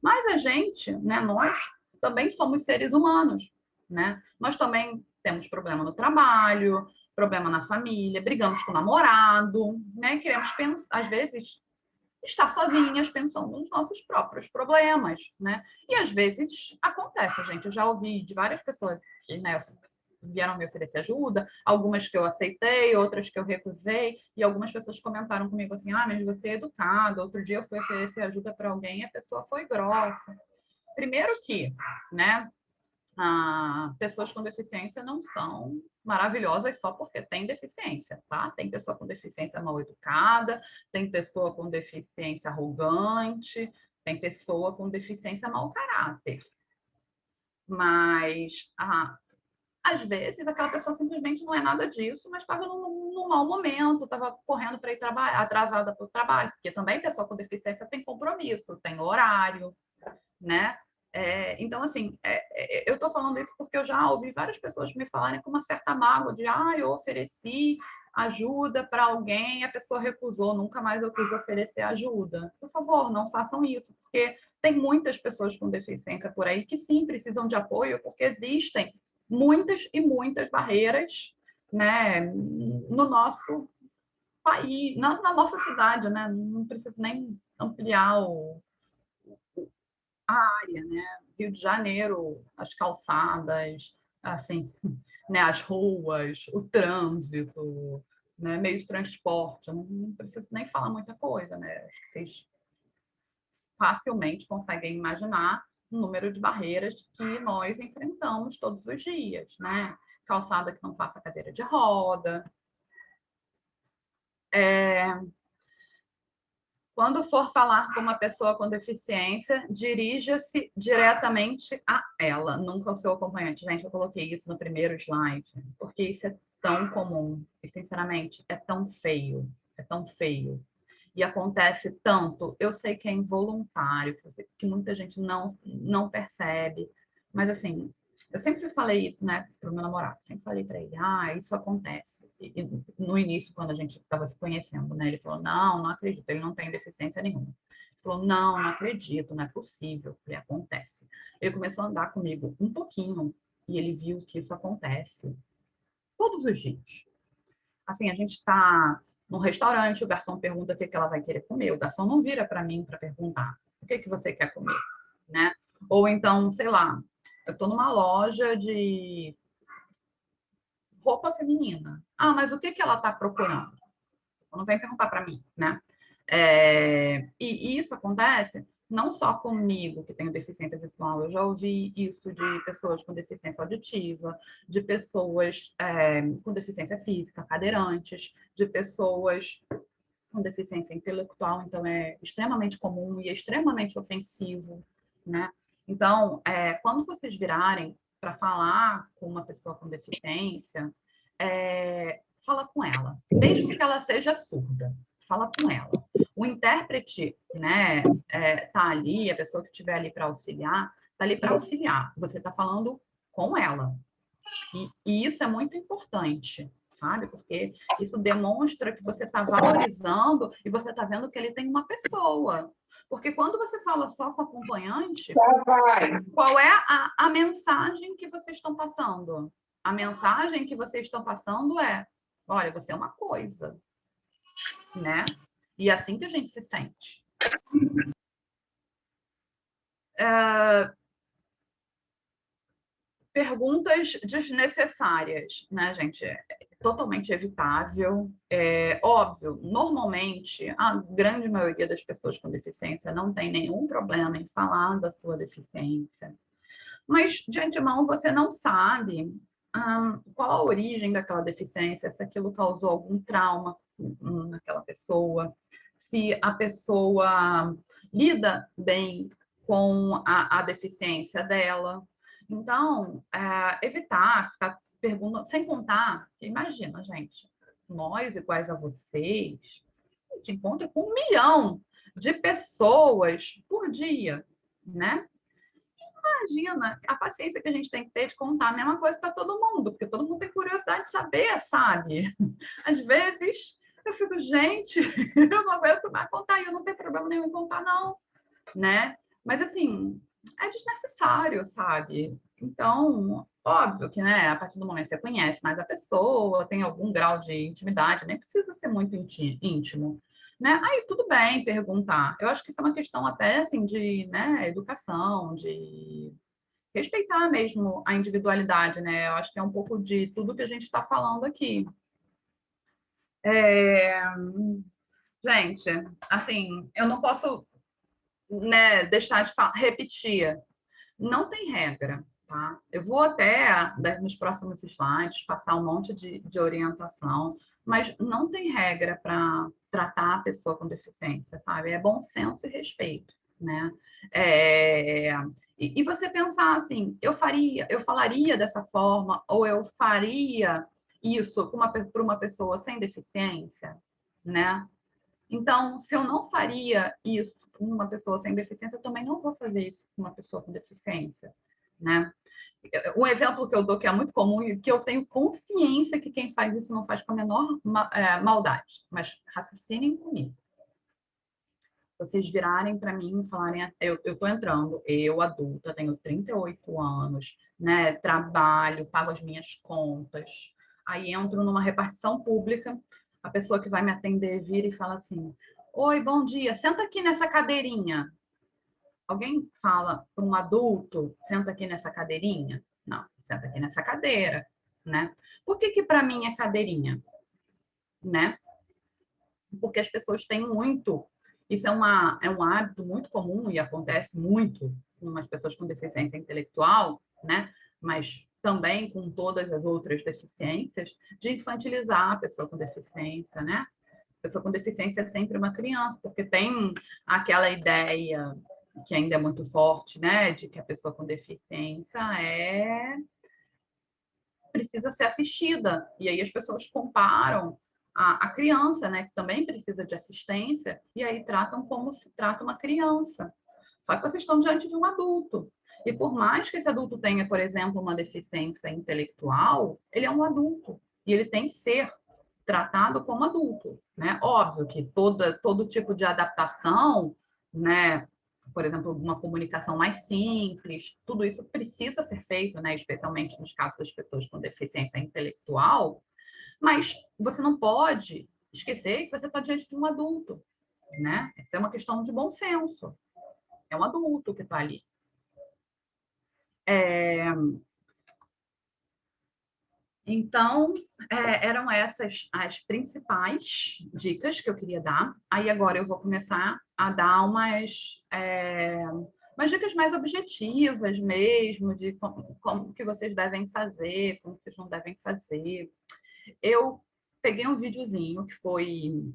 Mas a gente, né, nós também somos seres humanos, né? Nós também temos problema no trabalho, problema na família, brigamos com o namorado, né? Queremos pensar, às vezes, estar sozinhas pensando nos nossos próprios problemas, né? E às vezes acontece, gente. Eu já ouvi de várias pessoas que, né, vieram me oferecer ajuda, algumas que eu aceitei, outras que eu recusei, e algumas pessoas comentaram comigo assim, mas você é educado. Outro dia eu fui oferecer ajuda para alguém e a pessoa foi grossa. Primeiro que, né, pessoas com deficiência não são maravilhosas só porque têm deficiência, tá? Tem pessoa com deficiência mal educada, tem pessoa com deficiência arrogante, tem pessoa com deficiência mau caráter. Mas, às vezes, aquela pessoa simplesmente não é nada disso, mas estava num mau momento, estava correndo para ir trabalhar, atrasada para o trabalho, porque também pessoa com deficiência tem compromisso, tem horário, né? Então, assim, eu estou falando isso porque eu já ouvi várias pessoas me falarem com uma certa mágoa de eu ofereci ajuda para alguém, a pessoa recusou, nunca mais eu quis oferecer ajuda. Por favor, não façam isso, porque tem muitas pessoas com deficiência por aí que sim precisam de apoio, porque existem muitas e muitas barreiras, né, no nosso país, na nossa cidade, né? Não preciso nem ampliar a área, né? Rio de Janeiro, as calçadas, assim, né? As ruas, o trânsito, né? Meio de transporte. Eu não preciso nem falar muita coisa, né? Acho que vocês facilmente conseguem imaginar o número de barreiras que nós enfrentamos todos os dias, né? Calçada que não passa cadeira de roda. Quando for falar com uma pessoa com deficiência, dirija-se diretamente a ela, nunca ao seu acompanhante. Gente, eu coloquei isso no primeiro slide, porque isso é tão comum e, sinceramente, é tão feio, é tão feio. E acontece tanto, eu sei que é involuntário, que muita gente não percebe, mas, assim, eu sempre falei isso, né, para o meu namorado, sempre falei para ele, isso acontece. E no início, quando a gente estava se conhecendo, né, ele falou, não acredito, ele não tem deficiência nenhuma. Falou, não acredito, não é possível. Eu falei, acontece. Ele começou a andar comigo um pouquinho e ele viu que isso acontece todos os dias. Assim, a gente está num restaurante, o garçom pergunta o que ela vai querer comer. O garçom não vira para mim para perguntar o que você quer comer, né? Ou então, sei lá, eu estou numa loja de roupa feminina. Ah, mas o que ela está procurando? Não vem perguntar para mim, né? E isso acontece não só comigo, que tenho deficiência visual, eu já ouvi isso de pessoas com deficiência auditiva, de pessoas com deficiência física, cadeirantes, de pessoas com deficiência intelectual, então é extremamente comum e é extremamente ofensivo, né? Então, quando vocês virarem para falar com uma pessoa com deficiência, fala com ela, mesmo que ela seja surda, fala com ela. O intérprete, né, tá ali, a pessoa que estiver ali para auxiliar, tá ali para auxiliar. Você está falando com ela. E isso é muito importante, sabe? Porque isso demonstra que você está valorizando e você está vendo que ele tem uma pessoa. Porque quando você fala só com o acompanhante, qual é a mensagem que vocês estão passando? A mensagem que vocês estão passando é: olha, você é uma coisa, né? E é assim que a gente se sente. Perguntas desnecessárias, né, gente? É totalmente evitável. É óbvio, normalmente, a grande maioria das pessoas com deficiência não tem nenhum problema em falar da sua deficiência. Mas, de antemão, você não sabe qual a origem daquela deficiência, se aquilo causou algum trauma naquela pessoa, se a pessoa lida bem com a deficiência dela. Então, evitar ficar perguntando, sem contar, imagina, gente, nós iguais a vocês, a gente encontra com 1 milhão de pessoas por dia, né? Imagina a paciência que a gente tem que ter de contar a mesma coisa para todo mundo, porque todo mundo tem curiosidade de saber, sabe? Às vezes eu fico, gente, eu não aguento mais contar, e eu não tenho problema nenhum em contar, não, né? Mas assim, é desnecessário, sabe? Então, óbvio que, né, a partir do momento que você conhece mais a pessoa, tem algum grau de intimidade, nem precisa ser muito íntimo, né? Aí tudo bem perguntar. Eu acho que isso é uma questão até assim de, né, educação, de respeitar mesmo a individualidade, né? Eu acho que é um pouco de tudo que a gente está falando aqui. Gente, assim, eu não posso, né, deixar de repetir. Não tem regra, tá? Eu vou até, nos próximos slides, passar um monte de orientação, mas não tem regra para tratar a pessoa com deficiência, sabe? É bom senso e respeito, né? E você pensar assim, eu falaria dessa forma, ou eu faria isso para uma pessoa sem deficiência, né? Então, se eu não faria isso com uma pessoa sem deficiência, eu também não vou fazer isso com uma pessoa com deficiência, né? Um exemplo que eu dou que é muito comum e que eu tenho consciência que quem faz isso não faz com a menor maldade, mas raciocinem comigo. Vocês virarem para mim e falarem, eu estou entrando, eu adulta, tenho 38 anos, né? Trabalho, pago as minhas contas, aí entro numa repartição pública, a pessoa que vai me atender vira e fala assim: oi, bom dia, senta aqui nessa cadeirinha. Alguém fala para um adulto, senta aqui nessa cadeirinha? Não, senta aqui nessa cadeira, né? Por que para mim é cadeirinha? Né? Porque as pessoas têm muito. Isso é um hábito muito comum e acontece muito com as pessoas com deficiência intelectual, né? Mas também com todas as outras deficiências, de infantilizar a pessoa com deficiência, né? A pessoa com deficiência é sempre uma criança, porque tem aquela ideia que ainda é muito forte, né? De que a pessoa com deficiência precisa ser assistida. E aí as pessoas comparam a criança, né, que também precisa de assistência, e aí tratam como se trata uma criança. Só que vocês estão diante de um adulto. E por mais que esse adulto tenha, por exemplo, uma deficiência intelectual, ele é um adulto. E ele tem que ser tratado como adulto, né? Óbvio que todo tipo de adaptação né? Por exemplo, uma comunicação mais simples, tudo isso precisa ser feito, né? Especialmente nos casos das pessoas com deficiência intelectual, mas você não pode esquecer que você está diante de um adulto, né? Isso é uma questão de bom senso. É um adulto que está ali. Então, eram essas as principais dicas que eu queria dar. Aí agora eu vou começar a dar umas dicas mais objetivas mesmo, de como que vocês devem fazer, como vocês não devem fazer. Eu peguei um videozinho que foi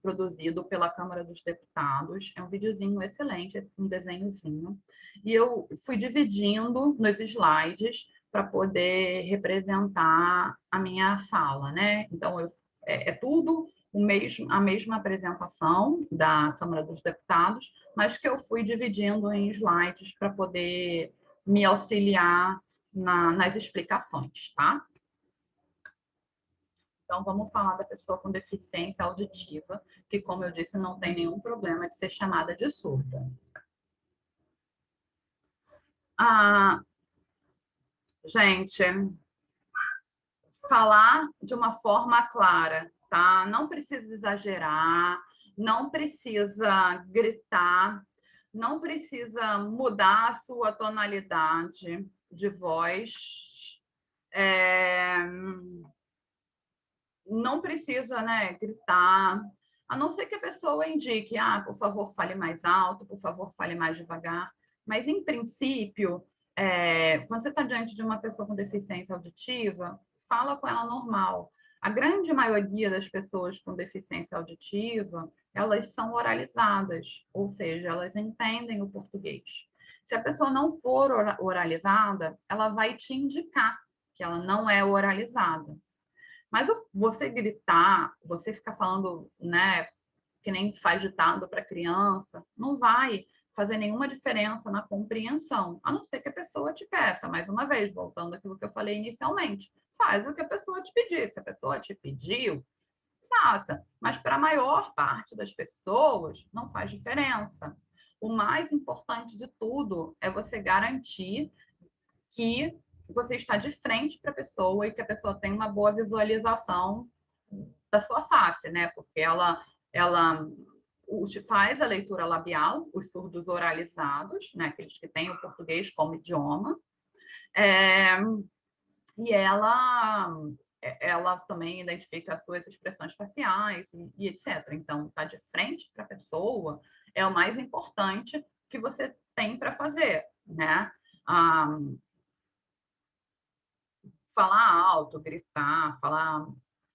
produzido pela Câmara dos Deputados. É um videozinho excelente, um desenhozinho. E eu fui dividindo nos slides para poder representar a minha fala, né? Então, é tudo a mesma apresentação da Câmara dos Deputados, mas que eu fui dividindo em slides para poder me auxiliar nas explicações, tá? Então, vamos falar da pessoa com deficiência auditiva, que, como eu disse, não tem nenhum problema de ser chamada de surda. Gente, falar de uma forma clara, tá? Não precisa exagerar, não precisa gritar, não precisa mudar a sua tonalidade de voz. Não precisa, né, gritar, a não ser que a pessoa indique, por favor, fale mais alto, por favor, fale mais devagar. Mas, em princípio, quando você está diante de uma pessoa com deficiência auditiva, fala com ela normal. A grande maioria das pessoas com deficiência auditiva, elas são oralizadas, ou seja, elas entendem o português. Se a pessoa não for oralizada, ela vai te indicar que ela não é oralizada. Mas você gritar, você ficar falando, né, que nem faz ditado para criança, não vai fazer nenhuma diferença na compreensão, a não ser que a pessoa te peça. Mais uma vez, voltando àquilo que eu falei inicialmente, faz o que a pessoa te pedir. Se a pessoa te pediu, faça. Mas para a maior parte das pessoas, não faz diferença. O mais importante de tudo é você garantir que você está de frente para a pessoa e que a pessoa tem uma boa visualização da sua face, né? Porque ela faz a leitura labial, os surdos oralizados, né? Aqueles que têm o português como idioma, e ela também identifica as suas expressões faciais e etc. Então, estar de frente para a pessoa é o mais importante que você tem para fazer, né? Falar alto, gritar,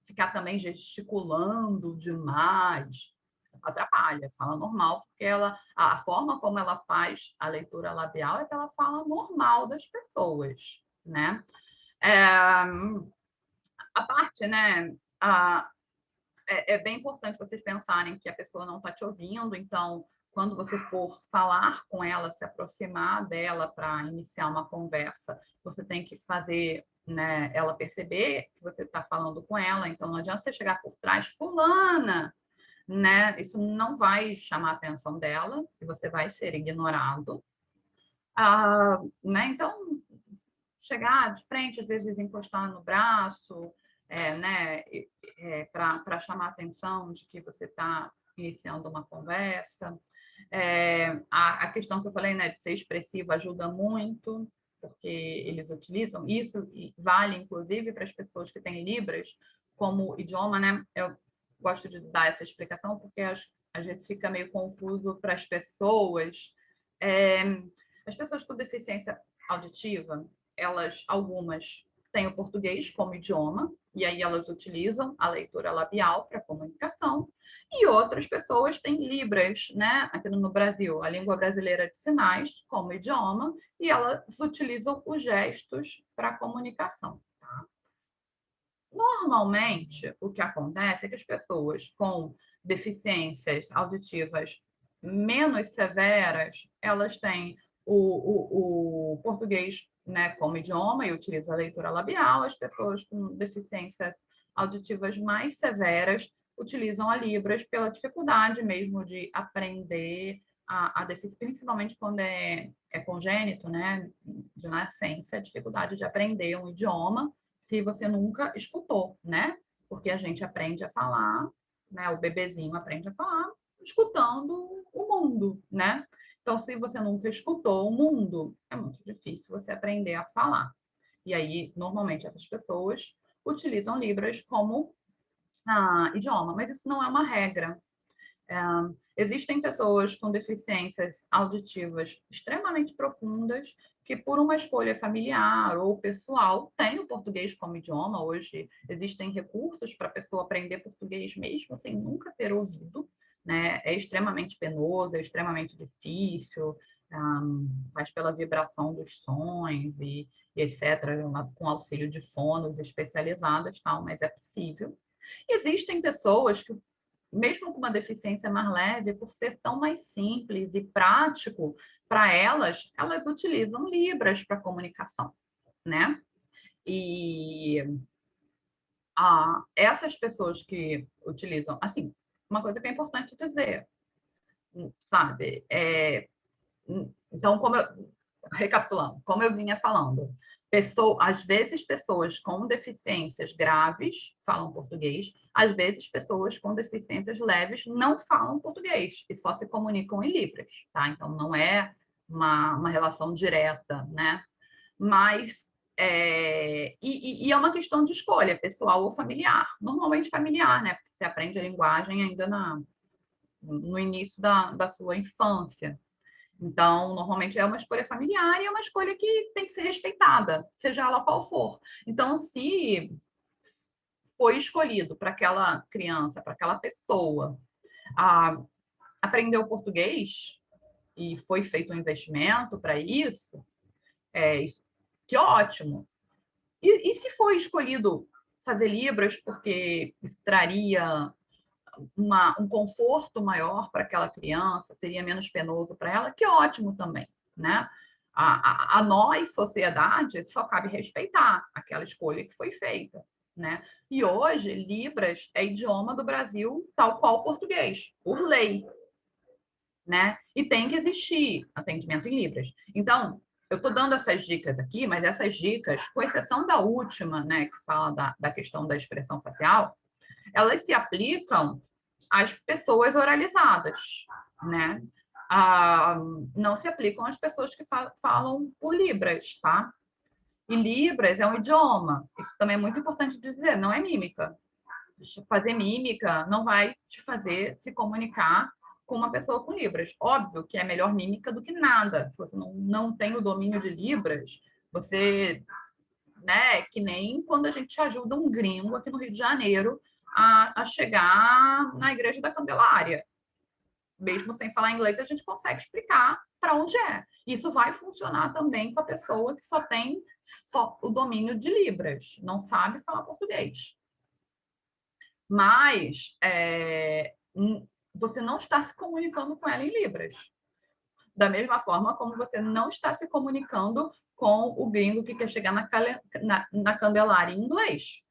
ficar também gesticulando demais, atrapalha. Fala normal, porque a forma como ela faz a leitura labial é que ela fala normal das pessoas, né? A parte, né? É bem importante vocês pensarem que a pessoa não está te ouvindo, então, quando você for falar com ela, se aproximar dela para iniciar uma conversa, você tem que fazer, né, ela perceber que você está falando com ela, então não adianta você chegar por trás, fulana, né? Isso não vai chamar a atenção dela e você vai ser ignorado. Né? Então, chegar de frente, às vezes encostar no braço, né, para chamar a atenção de que você está iniciando uma conversa. A questão que eu falei, né, de ser expressivo ajuda muito, porque eles utilizam isso, e vale, inclusive, para as pessoas que têm Libras como idioma, né? Eu gosto de dar essa explicação, porque às vezes fica meio confuso para as pessoas. As pessoas com deficiência auditiva, algumas têm o português como idioma, e aí elas utilizam a leitura labial para comunicação, e outras pessoas têm Libras, né? Aqui no Brasil, a língua brasileira de sinais como idioma, e elas utilizam os gestos para comunicação. Tá? Normalmente, o que acontece é que as pessoas com deficiências auditivas menos severas, elas têm o português, né, como idioma e utiliza a leitura labial. As pessoas com deficiências auditivas mais severas utilizam a Libras pela dificuldade mesmo de aprender a deficiência, principalmente quando é congênito, né, de nascença, a dificuldade de aprender um idioma se você nunca escutou, né? Porque a gente aprende a falar, né? O bebezinho aprende a falar escutando o mundo, né? Então, se você nunca escutou o mundo, é muito difícil você aprender a falar. E aí, normalmente, essas pessoas utilizam Libras como idioma, mas isso não é uma regra. Existem pessoas com deficiências auditivas extremamente profundas que, por uma escolha familiar ou pessoal, têm o português como idioma. Hoje existem recursos para a pessoa aprender português mesmo sem nunca ter ouvido, né? É extremamente penoso, é extremamente difícil, faz pela vibração dos sons e etc., com auxílio de fonos especializados, tal, mas é possível. Existem pessoas que, mesmo com uma deficiência mais leve, por ser tão mais simples e prático para elas, elas utilizam Libras para comunicação, né? E essas pessoas que utilizam, assim, uma coisa que é importante dizer, sabe? Então, recapitulando, como eu vinha falando, às vezes pessoas com deficiências graves falam português, às vezes pessoas com deficiências leves não falam português e só se comunicam em Libras, tá? Então não é uma relação direta, né? Mas é uma questão de escolha, pessoal ou familiar. Normalmente familiar, né? Porque você aprende a linguagem ainda no início da sua infância. Então, normalmente é uma escolha familiar e é uma escolha que tem que ser respeitada, seja ela qual for. Então, se foi escolhido para aquela criança, para aquela pessoa, aprender o português e foi feito um investimento para isso, que ótimo. E se foi escolhido fazer Libras porque isso traria um conforto maior para aquela criança, seria menos penoso para ela, que ótimo também, né? A nós, sociedade, só cabe respeitar aquela escolha que foi feita, né? E hoje, Libras é idioma do Brasil tal qual o português, por lei, né? E tem que existir atendimento em Libras. Então, eu estou dando essas dicas aqui, mas essas dicas, com exceção da última, né, que fala da questão da expressão facial, elas se aplicam às pessoas oralizadas, né? Não se aplicam às pessoas que falam por Libras, tá? E Libras é um idioma. Isso também é muito importante dizer, não é mímica. Fazer mímica não vai te fazer se comunicar com uma pessoa com Libras. Óbvio que é melhor mímica do que nada. Se você não tem o domínio de Libras, você, né, que nem quando a gente ajuda um gringo aqui no Rio de Janeiro a chegar na Igreja da Candelária. Mesmo sem falar inglês, a gente consegue explicar para onde é. Isso vai funcionar também com a pessoa que só tem o domínio de Libras, não sabe falar português. Mas você não está se comunicando com ela em Libras. Da mesma forma como você não está se comunicando com o gringo que quer chegar na Candelária em inglês.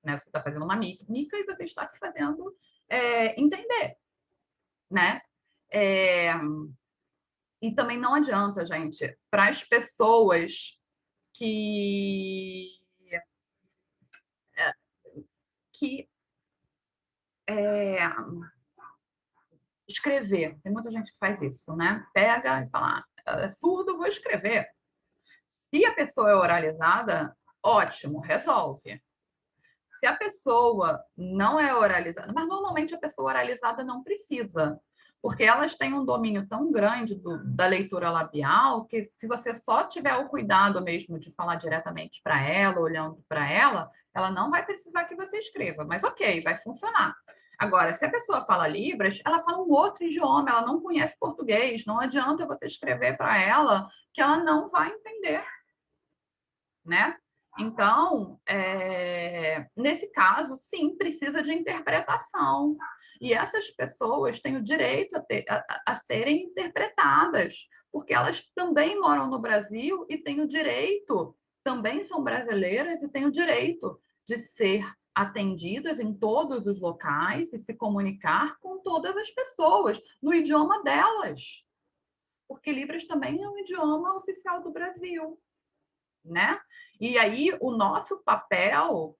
Né? Você está fazendo uma mímica e você está se fazendo entender, né? E também não adianta, gente, para as pessoas que escrever. Tem muita gente que faz isso, né? Pega e fala, é surdo, vou escrever. Se a pessoa é oralizada, ótimo, resolve. Se a pessoa não é oralizada, mas normalmente a pessoa oralizada não precisa, porque elas têm um domínio tão grande da leitura labial que se você só tiver o cuidado mesmo de falar diretamente para ela, olhando para ela não vai precisar que você escreva, mas ok, vai funcionar. Agora, se a pessoa fala Libras, ela fala um outro idioma, ela não conhece português, não adianta você escrever para ela que ela não vai entender, né? Então, nesse caso, sim, precisa de interpretação. E essas pessoas têm o direito a serem interpretadas, porque elas também moram no Brasil e têm o direito, também são brasileiras e têm o direito de ser atendidas em todos os locais e se comunicar com todas as pessoas no idioma delas, porque Libras também é um idioma oficial do Brasil, né? E aí o nosso papel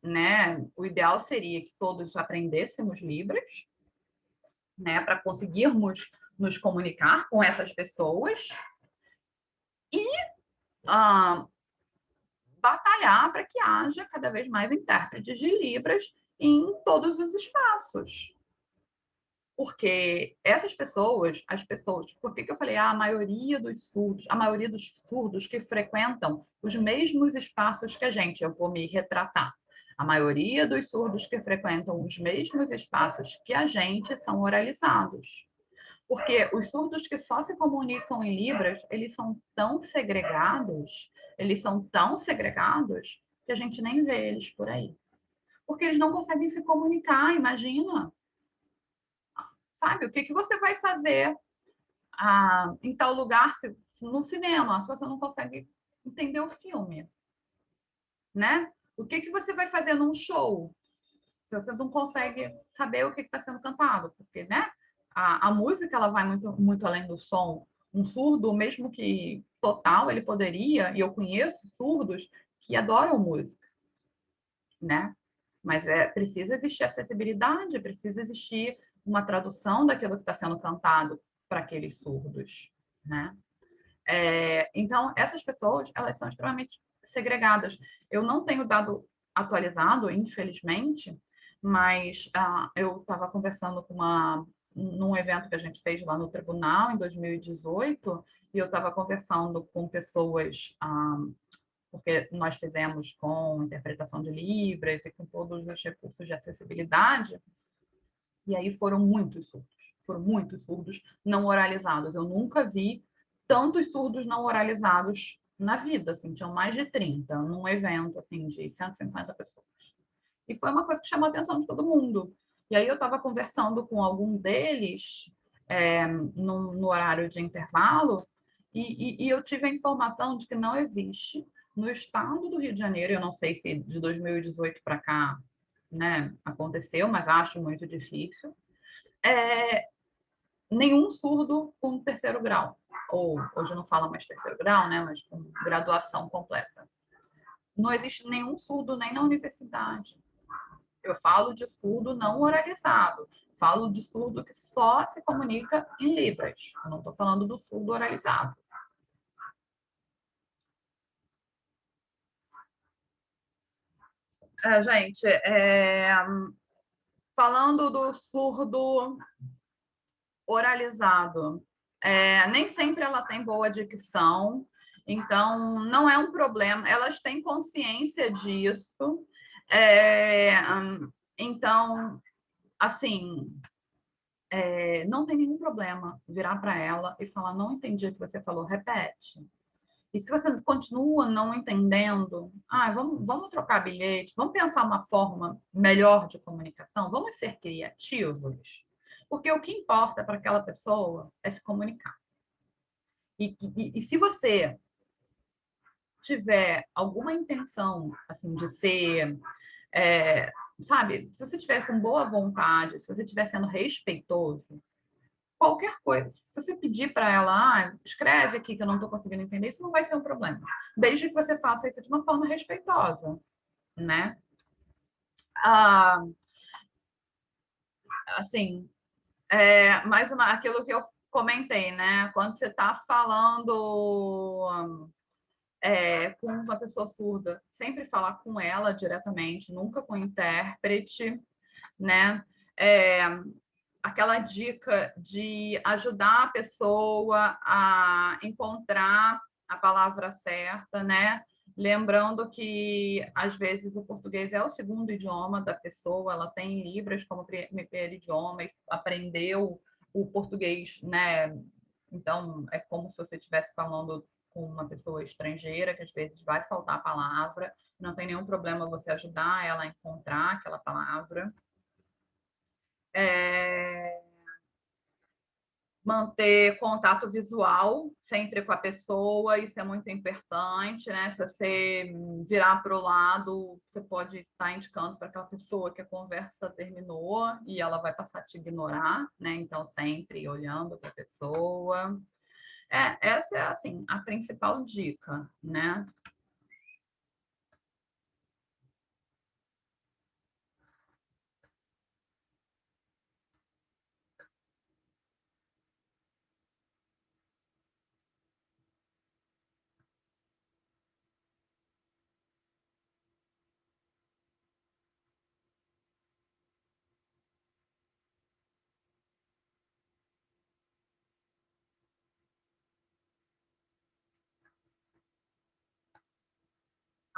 né, o ideal seria que todos aprendêssemos Libras, né, para conseguirmos nos comunicar com essas pessoas e batalhar para que haja cada vez mais intérpretes de Libras em todos os espaços. Porque essas pessoas, por que eu falei a maioria dos surdos que frequentam os mesmos espaços que a gente, eu vou me retratar. A maioria dos surdos que frequentam os mesmos espaços que a gente são oralizados. Porque os surdos que só se comunicam em Libras, eles são tão segregados, que a gente nem vê eles por aí. Porque eles não conseguem se comunicar, imagina. Sabe, o que você vai fazer em tal lugar, no cinema, se você não consegue entender o filme, né? O que você vai fazer num show, se você não consegue saber o que está sendo cantado? Porque, né? A música, ela vai muito, muito além do som. Um surdo, mesmo que total, ele poderia, e eu conheço surdos que adoram música, né? Mas precisa existir acessibilidade, precisa existir uma tradução daquilo que está sendo cantado para aqueles surdos, né? Então, essas pessoas, elas são extremamente segregadas. Eu não tenho dado atualizado, infelizmente, mas eu estava conversando num evento que a gente fez lá no tribunal, em 2018, e eu estava conversando com pessoas, porque nós fizemos com interpretação de Libras e com todos os recursos de acessibilidade, e aí foram muitos surdos não oralizados. Eu nunca vi tantos surdos não oralizados na vida, assim, tinham mais de 30 num evento assim, de 150 pessoas. E foi uma coisa que chamou a atenção de todo mundo. E aí eu estava conversando com algum deles no horário de intervalo, e eu tive a informação de que não existe no estado do Rio de Janeiro, eu não sei se de 2018 para cá, né, aconteceu, mas acho muito difícil, nenhum surdo com terceiro grau, ou hoje não fala mais terceiro grau, né, mas com graduação completa. Não existe nenhum surdo nem na universidade. Eu falo de surdo não oralizado, falo de surdo que só se comunica em Libras. Eu não estou falando do surdo oralizado. Gente, falando do surdo oralizado, nem sempre ela tem boa dicção, então não é um problema. Elas têm consciência disso. Então, assim, não tem nenhum problema virar para ela e falar: não entendi o que você falou, repete. E se você continua não entendendo, vamos trocar bilhete, vamos pensar uma forma melhor de comunicação, vamos ser criativos, porque o que importa para aquela pessoa é se comunicar. E se você tiver alguma intenção assim de ser, sabe, se você tiver com boa vontade, se você estiver sendo respeitoso, qualquer coisa. Se você pedir para ela, escreve aqui que eu não estou conseguindo entender, isso não vai ser um problema. Desde que você faça isso de uma forma respeitosa, né? Assim, aquilo que eu comentei, né? Quando você está falando com uma pessoa surda, sempre falar com ela diretamente, nunca com o intérprete, né? Aquela dica de ajudar a pessoa a encontrar a palavra certa, né? Lembrando que, às vezes, o português é o segundo idioma da pessoa, ela tem Libras como primeiro idioma e aprendeu o português, né? Então, é como se você estivesse falando com uma pessoa estrangeira, que às vezes vai faltar a palavra, não tem nenhum problema você ajudar ela a encontrar aquela palavra. Manter contato visual sempre com a pessoa, isso é muito importante, né? Se você virar para o lado, você pode estar indicando para aquela pessoa que a conversa terminou e ela vai passar a te ignorar, né? Então, sempre olhando para a pessoa. Essa é, assim, a principal dica, né?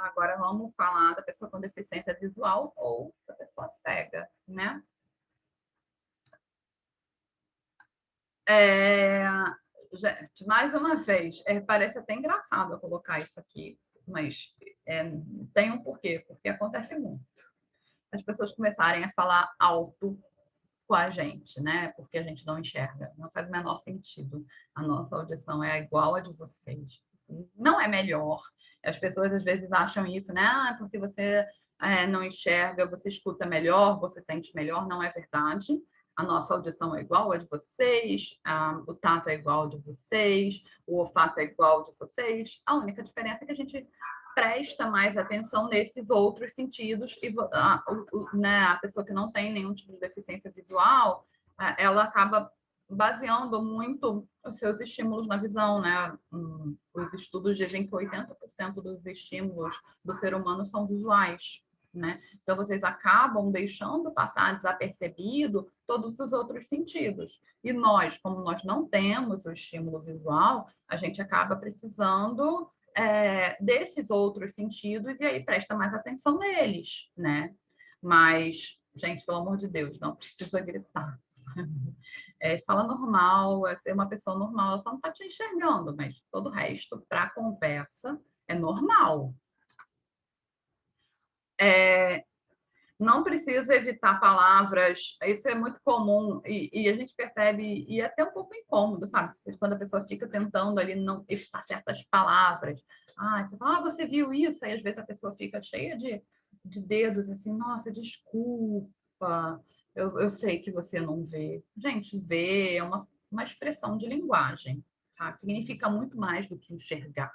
Agora vamos falar da pessoa com deficiência visual ou da pessoa cega, né? Gente, mais uma vez, parece até engraçado eu colocar isso aqui, mas tem um porquê, porque acontece muito. As pessoas começarem a falar alto com a gente, né? Porque a gente não enxerga, não faz o menor sentido. A nossa audição é igual a de vocês. Não é melhor. As pessoas às vezes acham isso, né? Ah, porque você não enxerga, você escuta melhor, você sente melhor. Não é verdade. A nossa audição é igual a de vocês, o tato é igual ao de vocês, o olfato é igual ao de vocês. A única diferença é que a gente presta mais atenção nesses outros sentidos e né, a pessoa que não tem nenhum tipo de deficiência visual, ela acaba baseando muito os seus estímulos na visão, né? Os estudos dizem que 80% dos estímulos do ser humano são visuais, né? Então, vocês acabam deixando passar desapercebido todos os outros sentidos. E nós, como nós não temos o estímulo visual, a gente acaba precisando desses outros sentidos e aí presta mais atenção neles, né? Mas, gente, pelo amor de Deus, não precisa gritar. Fala normal, é ser uma pessoa normal, ela só não está te enxergando, mas todo o resto, para a conversa, é normal. Não precisa evitar palavras, isso é muito comum e a gente percebe, e é até um pouco incômodo, sabe? Quando a pessoa fica tentando ali não evitar certas palavras. Você fala, você viu isso? Aí às vezes a pessoa fica cheia de dedos, assim, nossa, desculpa, eu sei que você não vê. Gente, ver é uma expressão de linguagem, sabe? Significa muito mais do que enxergar.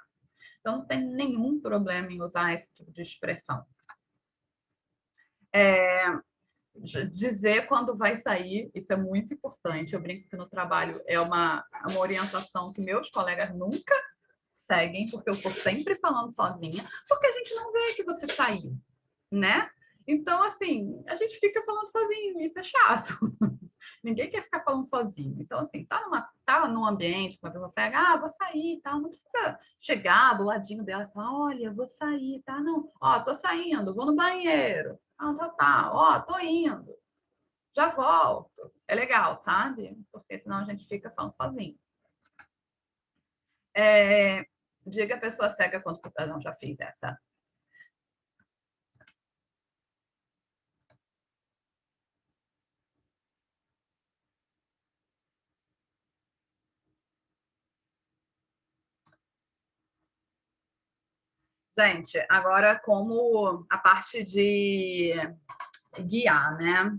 Então não tem nenhum problema em usar esse tipo de expressão. Dizer quando vai sair, isso é muito importante. Eu brinco que no trabalho é uma orientação que meus colegas nunca seguem, porque eu estou sempre falando sozinha, porque a gente não vê que você saiu, né? Então, assim, a gente fica falando sozinho, isso é chato. Ninguém quer ficar falando sozinho. Então, assim, tá num ambiente com a pessoa cega, vou sair, tá? Não precisa chegar do ladinho dela e falar, olha, vou sair, tá? Não, tô saindo, vou no banheiro. Tá, tô indo, já volto. É legal, sabe? Porque senão a gente fica falando sozinho. Diga a pessoa cega quando você... Não, já fiz essa. Gente, agora como a parte de guiar, né?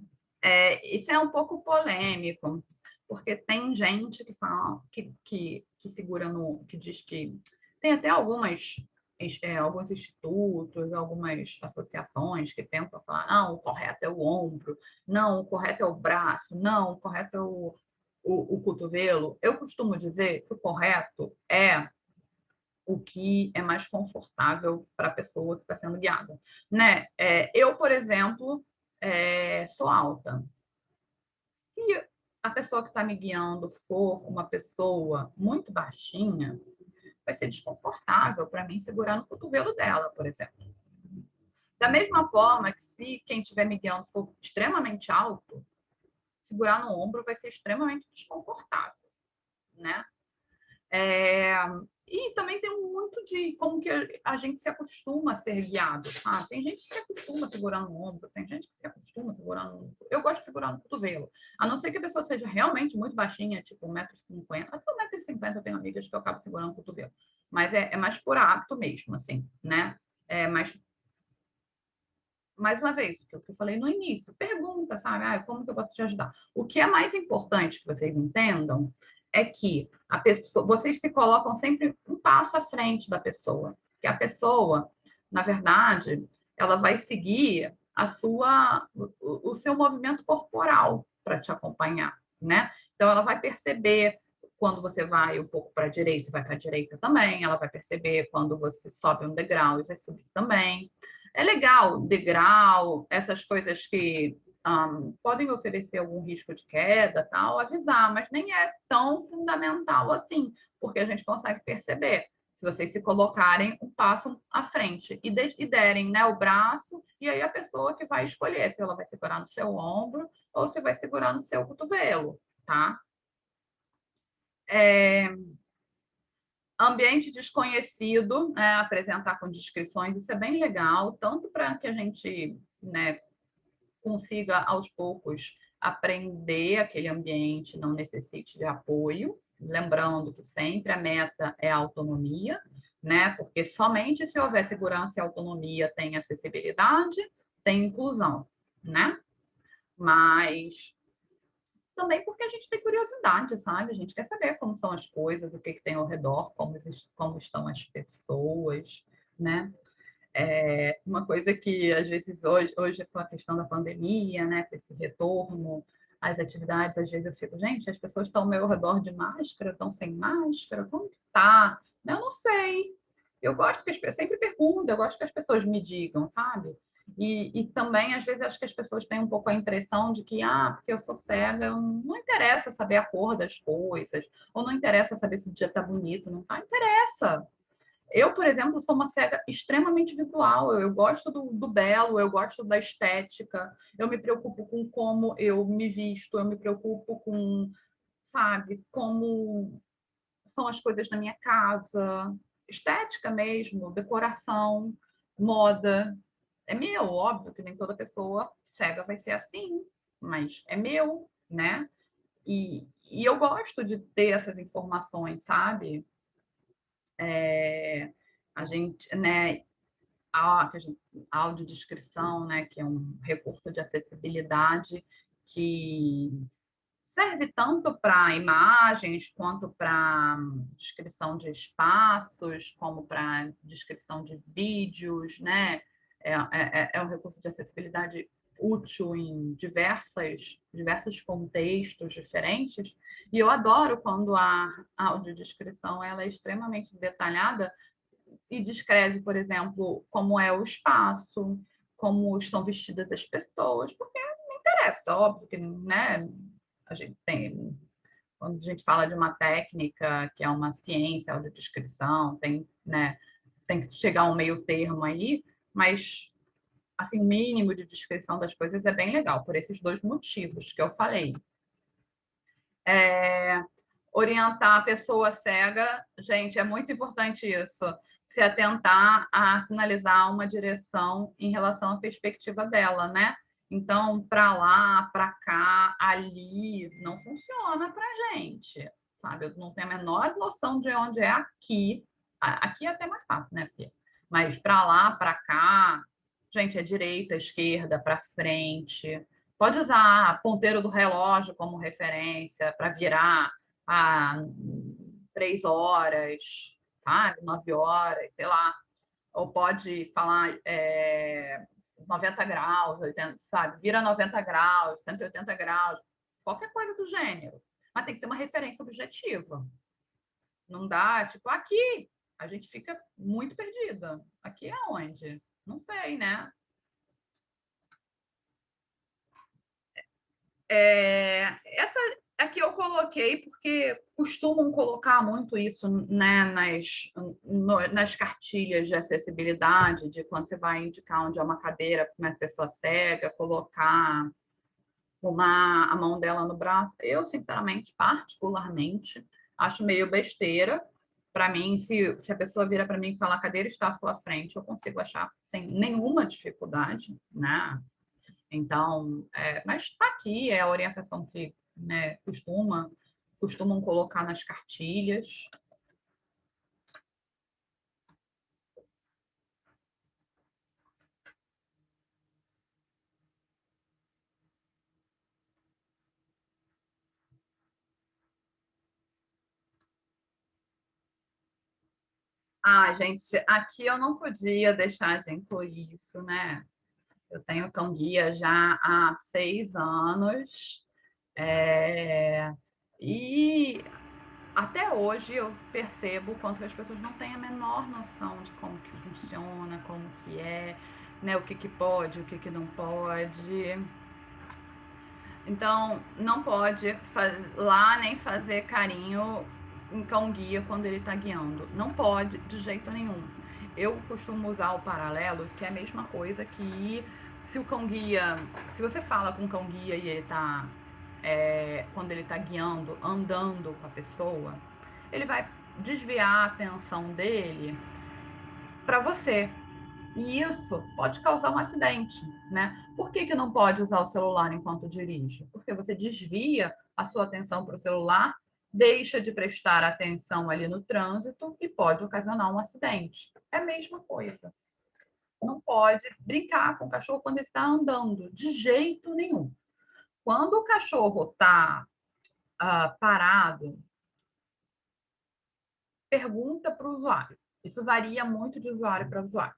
Isso é um pouco polêmico, porque tem gente que fala que segura no... que diz que... Tem até alguns institutos, algumas associações que tentam falar, não, o correto é o ombro, não, o correto é o braço, não, o correto é o cotovelo. Eu costumo dizer que o correto é o que é mais confortável para a pessoa que está sendo guiada, né? Eu, por exemplo, sou alta. Se a pessoa que está me guiando for uma pessoa muito baixinha, vai ser desconfortável para mim segurar no cotovelo dela, por exemplo. Da mesma forma que se quem estiver me guiando for extremamente alto, segurar no ombro vai ser extremamente desconfortável, né? E também tem muito de como que a gente se acostuma a ser guiado. Tem gente que se acostuma a segurar no ombro, tem gente que costuma segurar eu gosto de segurar no cotovelo. A não ser que a pessoa seja realmente muito baixinha, tipo 1,50 m. Até 1,50 m eu tenho amigas que eu acabo segurando o cotovelo. Mas é mais por hábito mesmo, assim, né? Mais uma vez, o que eu falei no início, pergunta, sabe? Como que eu posso te ajudar? O que é mais importante que vocês entendam é que vocês se colocam sempre um passo à frente da pessoa. Porque a pessoa, na verdade, ela vai seguir o seu movimento corporal para te acompanhar, né? Então, ela vai perceber quando você vai um pouco para a direita, vai para a direita também. Ela vai perceber quando você sobe um degrau e vai subir também. É legal, degrau, essas coisas que podem oferecer algum risco de queda, tal, avisar, mas nem é tão fundamental assim, porque a gente consegue perceber. Se vocês se colocarem um passo à frente e derem, né, o braço, e aí a pessoa que vai escolher se ela vai segurar no seu ombro ou se vai segurar no seu cotovelo, tá? Ambiente desconhecido, apresentar com descrições, isso é bem legal, tanto para que a gente, né, consiga, aos poucos, aprender aquele ambiente, não necessite de apoio, lembrando que sempre a meta é a autonomia, né, porque somente se houver segurança e autonomia tem acessibilidade, tem inclusão, né? Mas também porque a gente tem curiosidade, sabe? A gente quer saber como são as coisas, o que tem ao redor, como estão as pessoas, né? Uma coisa que, às vezes, hoje com a questão da pandemia, né? Com esse retorno às atividades, às vezes eu fico, gente, as pessoas estão ao meu redor de máscara, estão sem máscara, como que tá? Eu não sei. Eu gosto que as pessoas, sempre pergunto, eu gosto que as pessoas me digam, sabe? E também, às vezes, acho que as pessoas têm um pouco a impressão de que, porque eu sou cega, não interessa saber a cor das coisas, ou não interessa saber se o dia está bonito, não tá? Interessa. Eu, por exemplo, sou uma cega extremamente visual, eu gosto do belo, eu gosto da estética, eu me preocupo com como eu me visto, eu me preocupo com, sabe, como são as coisas na minha casa, estética mesmo, decoração, moda. É meu, óbvio que nem toda pessoa cega vai ser assim, mas é meu, né? E eu gosto de ter essas informações, sabe? A gente, né? A audiodescrição, né? Que é um recurso de acessibilidade que serve tanto para imagens, quanto para descrição de espaços, como para descrição de vídeos, né? É um recurso de acessibilidade útil em diversos contextos diferentes. E eu adoro quando a audiodescrição ela é extremamente detalhada e descreve, por exemplo, como é o espaço, como estão vestidas as pessoas, porque não interessa, óbvio que, né? A gente tem, quando a gente fala de uma técnica que é uma ciência, audiodescrição, né, tem que chegar a um meio termo aí, mas assim, o mínimo de descrição das coisas é bem legal, por esses dois motivos que eu falei. Orientar a pessoa cega, gente, é muito importante isso, se atentar a sinalizar uma direção em relação à perspectiva dela, né? Então, para lá, para cá, ali, não funciona para gente, sabe? Eu não tenho a menor noção de onde é aqui. Aqui é até mais fácil, né, Pia? Mas para lá, para cá, gente, é direita, esquerda, para frente. Pode usar ponteiro do relógio como referência para virar a 3 horas, sabe? 9 horas, sei lá. Ou pode falar 90 graus, 80, sabe? Vira 90 graus, 180 graus, qualquer coisa do gênero. Mas tem que ter uma referência objetiva. Não dá, tipo, aqui. A gente fica muito perdida. Aqui é onde? Não sei, né? Essa aqui eu coloquei porque costumam colocar muito isso, né, nas cartilhas de acessibilidade, de quando você vai indicar onde é uma cadeira para uma pessoa cega, colocar a mão dela no braço. Eu, sinceramente, particularmente, acho meio besteira. Para mim, se a pessoa vira para mim e fala a cadeira está à sua frente, eu consigo achar sem nenhuma dificuldade, né? Então, mas está aqui, é a orientação que, né, costumam colocar nas cartilhas. Ah, gente, aqui eu não podia deixar de incluir isso, né? Eu tenho cão-guia já há 6 anos. E até hoje eu percebo quanto as pessoas não têm a menor noção de como que funciona, como que é, né? O que que pode, o que que não pode. Então, não pode lá nem fazer carinho em cão-guia quando ele está guiando. Não pode, de jeito nenhum. Eu costumo usar o paralelo, que é a mesma coisa que se o cão-guia... Se você fala com o cão-guia e ele está... quando ele está guiando, andando com a pessoa, ele vai desviar a atenção dele para você. E isso pode causar um acidente, né? Por que não pode usar o celular enquanto dirige? Porque você desvia a sua atenção para o celular, deixa de prestar atenção ali no trânsito e pode ocasionar um acidente. É a mesma coisa. Não pode brincar com o cachorro quando ele está andando, de jeito nenhum. Quando o cachorro está parado, pergunta para o usuário. Isso varia muito de usuário para usuário.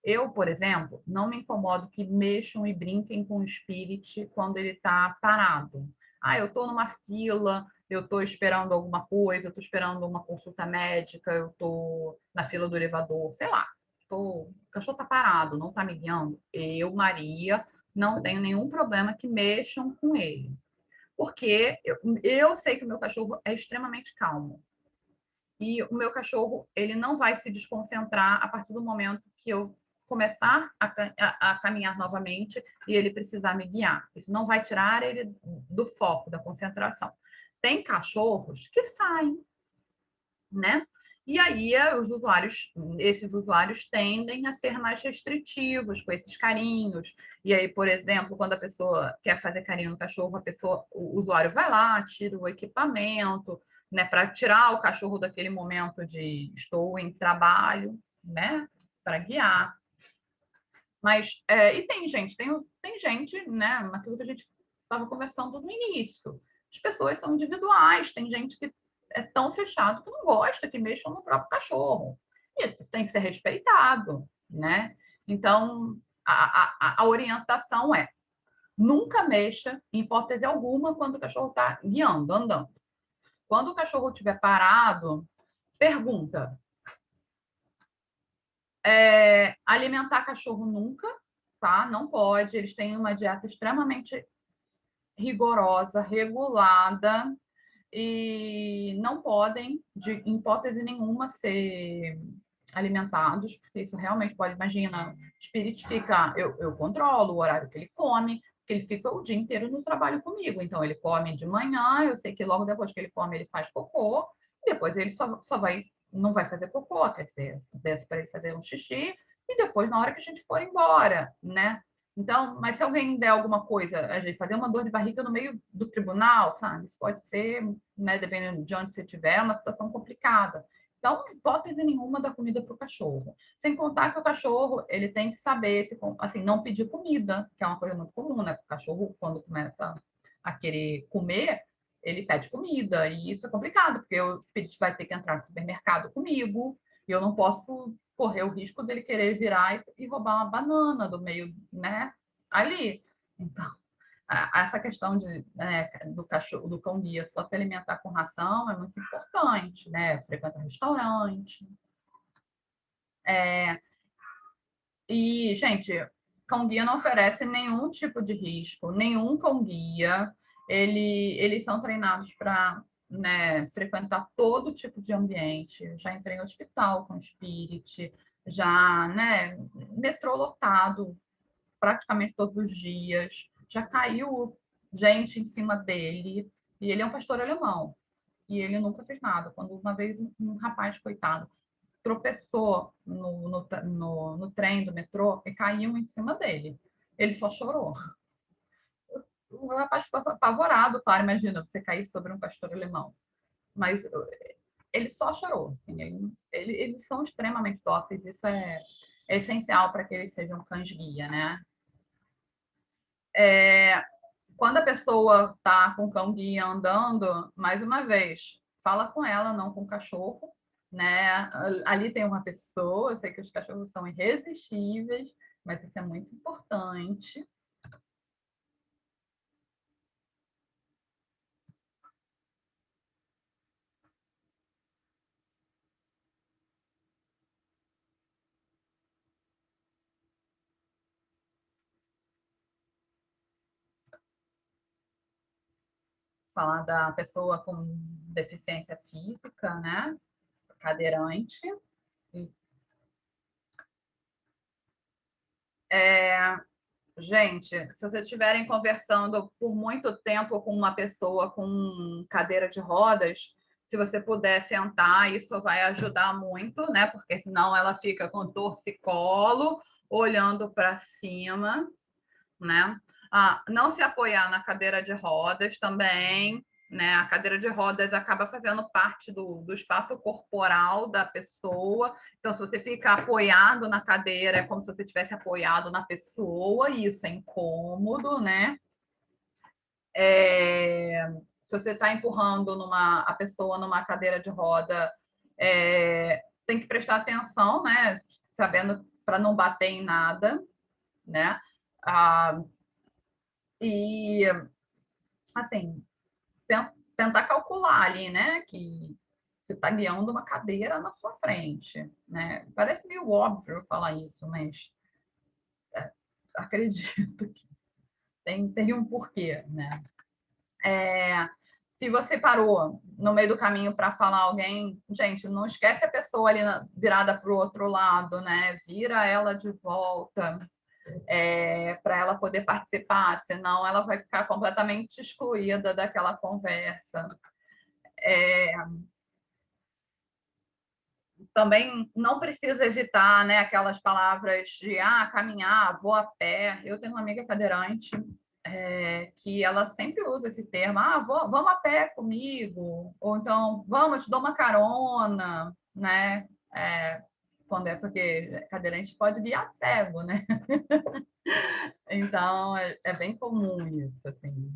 Eu, por exemplo, não me incomodo que mexam e brinquem com o Spirit quando ele está parado. Ah, eu estou numa fila, eu estou esperando alguma coisa, eu estou esperando uma consulta médica, eu estou na fila do elevador, sei lá. O cachorro está parado, não está me guiando. Eu, Maria, não tenho nenhum problema que mexam com ele. Porque eu sei que o meu cachorro é extremamente calmo. E o meu cachorro, ele não vai se desconcentrar a partir do momento que eu começar a caminhar novamente e ele precisar me guiar. Isso não vai tirar ele do foco, da concentração. Tem cachorros que saem, né? E aí esses usuários tendem a ser mais restritivos com esses carinhos. E aí, por exemplo, quando a pessoa quer fazer carinho no cachorro, o usuário vai lá, tira o equipamento, né, para tirar o cachorro daquele momento de estou em trabalho, né, para guiar. Mas e tem gente, né, aquilo que a gente estava conversando no início. As pessoas são individuais, tem gente que é tão fechado que não gosta que mexam no próprio cachorro. E isso tem que ser respeitado, né? Então, a orientação é nunca mexa, em hipótese alguma, quando o cachorro está guiando, andando. Quando o cachorro estiver parado, pergunta. Alimentar cachorro nunca, tá? Não pode. Eles têm uma dieta extremamente rigorosa, regulada, e não podem, em hipótese nenhuma, ser alimentados, porque isso realmente pode, imagina, Spirit fica, eu controlo o horário que ele come, porque ele fica o dia inteiro no trabalho comigo, então ele come de manhã, eu sei que logo depois que ele come, ele faz cocô, e depois ele só vai, não vai fazer cocô, quer dizer, desce para ele fazer um xixi, e depois na hora que a gente for embora, né? Então, mas se alguém der alguma coisa, a gente fazer uma dor de barriga no meio do tribunal, sabe? Isso pode ser, né, dependendo de onde você estiver, uma situação complicada. Então, hipótese nenhuma da comida para o cachorro. Sem contar que o cachorro, ele tem que saber, assim, não pedir comida, que é uma coisa muito comum, né? O cachorro, quando começa a querer comer, ele pede comida. E isso é complicado, porque o Spirit vai ter que entrar no supermercado comigo, e eu não posso correr o risco dele querer virar e roubar uma banana do meio, né? Ali. Então, essa questão do cachorro, do cão-guia só se alimentar com ração é muito importante, né? Frequentar restaurante. E, gente, cão-guia não oferece nenhum tipo de risco, nenhum cão-guia. Eles são treinados para, né, frequentar todo tipo de ambiente. Já entrei em hospital com Spirit, já, né, metrô lotado praticamente todos os dias, já caiu gente em cima dele, e ele é um pastor alemão, e ele nunca fez nada. Quando uma vez um rapaz, coitado, tropeçou no trem do metrô e caiu em cima dele. Ele só chorou. vai apavorado, claro, imagina você cair sobre um pastor alemão. Mas ele só chorou. Assim, eles são extremamente dóceis, isso é essencial para que eles sejam cães-guia, né? Quando a pessoa está com o cão-guia andando, mais uma vez, fala com ela, não com o cachorro, né? Ali tem uma pessoa, eu sei que os cachorros são irresistíveis, mas isso é muito importante. Falar da pessoa com deficiência física, né? Cadeirante. Gente, se vocês estiverem conversando por muito tempo com uma pessoa com cadeira de rodas, se você puder sentar, isso vai ajudar muito, né? Porque senão ela fica com torcicolo, olhando para cima, né? Não se apoiar na cadeira de rodas também, né? A cadeira de rodas acaba fazendo parte do espaço corporal da pessoa. Então, se você fica apoiado na cadeira, é como se você tivesse apoiado na pessoa, e isso é incômodo, né? Se você está empurrando a pessoa numa cadeira de roda, tem que prestar atenção, né? Sabendo para não bater em nada, né? E, assim, tentar calcular ali, né? Que você está guiando uma cadeira na sua frente, né? Parece meio óbvio falar isso, mas acredito que tem um porquê, né? Se você parou no meio do caminho para falar alguém, gente, não esquece a pessoa ali virada para o outro lado, né? Vira ela de volta. Para ela poder participar, senão ela vai ficar completamente excluída daquela conversa. Também não precisa evitar, né, aquelas palavras de caminhar, vou a pé. Eu tenho uma amiga cadeirante que ela sempre usa esse termo, vamos a pé comigo, ou então, vamos, te dou uma carona, né? Quando é porque cadeirante pode guiar cego, né? Então, é bem comum isso, assim.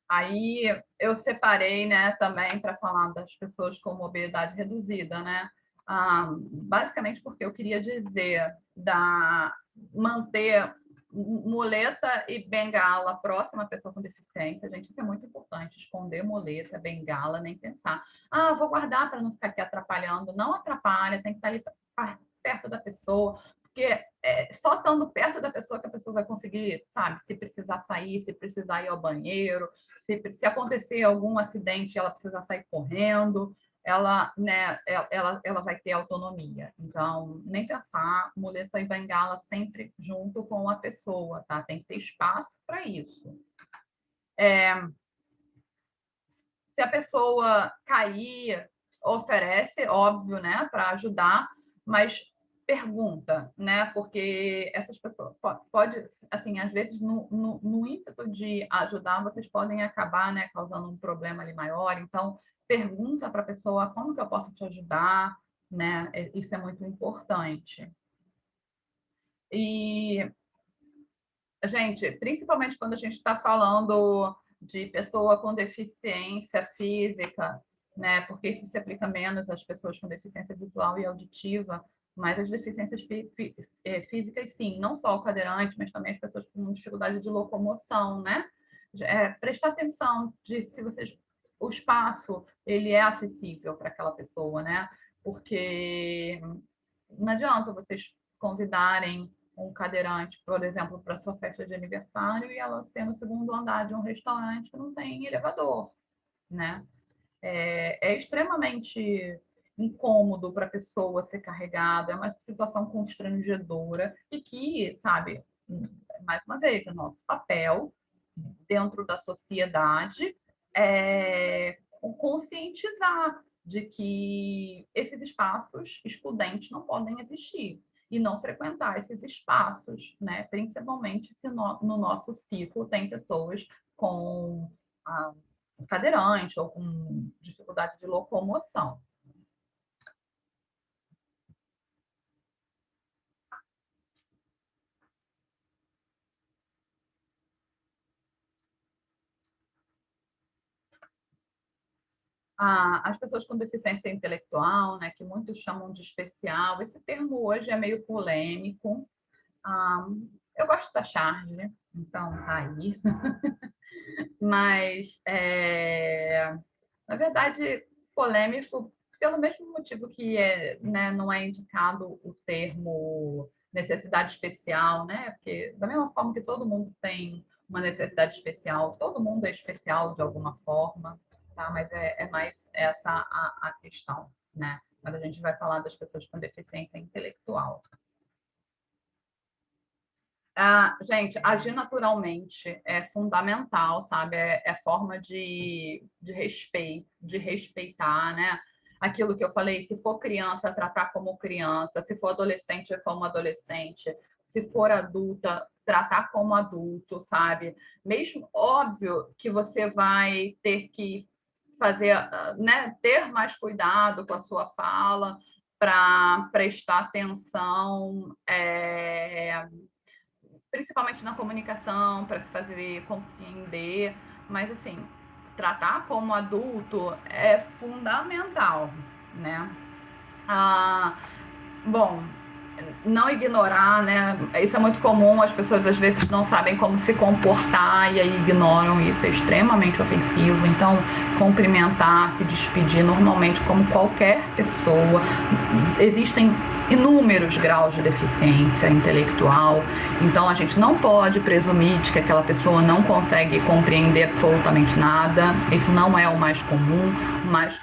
Aí eu separei, né, também para falar das pessoas com mobilidade reduzida, né? Basicamente porque eu queria dizer manter muleta e bengala próxima à pessoa com deficiência. Gente, isso é muito importante. Esconder muleta, bengala, nem pensar. Vou guardar para não ficar aqui atrapalhando. Não atrapalha, tem que estar ali perto da pessoa, porque só estando perto da pessoa que a pessoa vai conseguir, sabe, se precisar sair, se precisar ir ao banheiro, se acontecer algum acidente, ela precisar sair correndo, ela vai ter autonomia. Então, nem pensar, muleta e bengala sempre junto com a pessoa, tá? Tem que ter espaço para isso. Se a pessoa cair, oferece, óbvio, né, para ajudar, mas pergunta, né? Porque essas pessoas pode, assim, às vezes no ímpeto de ajudar, vocês podem acabar, né, causando um problema ali maior. Então, pergunta para a pessoa como que eu posso te ajudar, né? Isso é muito importante. E, gente, principalmente quando a gente está falando de pessoa com deficiência física, né? Porque isso se aplica menos às pessoas com deficiência visual e auditiva, mas as deficiências físicas, sim, não só o cadeirante, mas também as pessoas com dificuldade de locomoção, né? Prestar atenção de se vocês o espaço ele é acessível para aquela pessoa, né? Porque não adianta vocês convidarem um cadeirante, por exemplo, para sua festa de aniversário e ela ser no segundo andar de um restaurante que não tem elevador, né? É extremamente incômodo para a pessoa ser carregada, é uma situação constrangedora e que, sabe, mais uma vez, é nosso papel dentro da sociedade conscientizar de que esses espaços excludentes não podem existir e não frequentar esses espaços, né? Principalmente se no nosso ciclo tem pessoas com cadeirante ou com dificuldade de locomoção. As pessoas com deficiência intelectual, né, que muitos chamam de especial, esse termo hoje é meio polêmico. Eu gosto da charge, então tá aí. Mas, na verdade, polêmico pelo mesmo motivo que né, não é indicado o termo necessidade especial, né? Porque da mesma forma que todo mundo tem uma necessidade especial, todo mundo é especial de alguma forma, tá? Mas é mais essa a questão, né? Mas a gente vai falar das pessoas com deficiência intelectual. Gente, agir naturalmente é fundamental, sabe? É forma de respeito, de respeitar, né? Aquilo que eu falei, se for criança, tratar como criança, se for adolescente, como adolescente, se for adulta, tratar como adulto, sabe? Mesmo, óbvio que você vai ter que fazer, né? Ter mais cuidado com a sua fala para prestar atenção, principalmente na comunicação, para se fazer compreender, mas assim, tratar como adulto é fundamental, né? Bom, não ignorar, né? Isso é muito comum, as pessoas às vezes não sabem como se comportar e aí ignoram, isso é extremamente ofensivo. Então, cumprimentar, se despedir normalmente como qualquer pessoa. Existem inúmeros graus de deficiência intelectual, então a gente não pode presumir de que aquela pessoa não consegue compreender absolutamente nada. Isso não é o mais comum, mas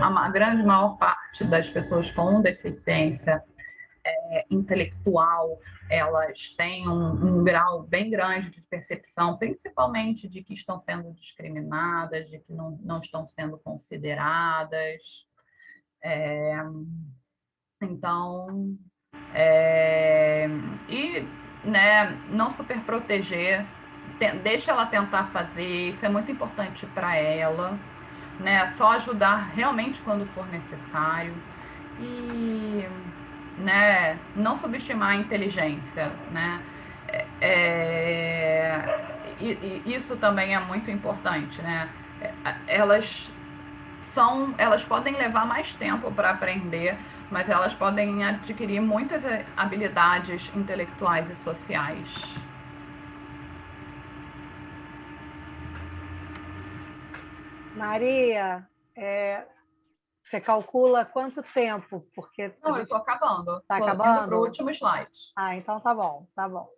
a grande maior parte das pessoas com deficiência intelectual, elas têm um grau bem grande de percepção, principalmente de que estão sendo discriminadas, de que não estão sendo consideradas. Então, né, não super proteger, deixa ela tentar fazer, isso é muito importante para ela, né, só ajudar realmente quando for necessário e, né, não subestimar a inteligência, né, isso também é muito importante, né, elas podem levar mais tempo para aprender, mas elas podem adquirir muitas habilidades intelectuais e sociais. Maria, você calcula quanto tempo? Porque Não, eu estou acabando. Está acabando? Indo para o último slide. Então tá bom, tá bom.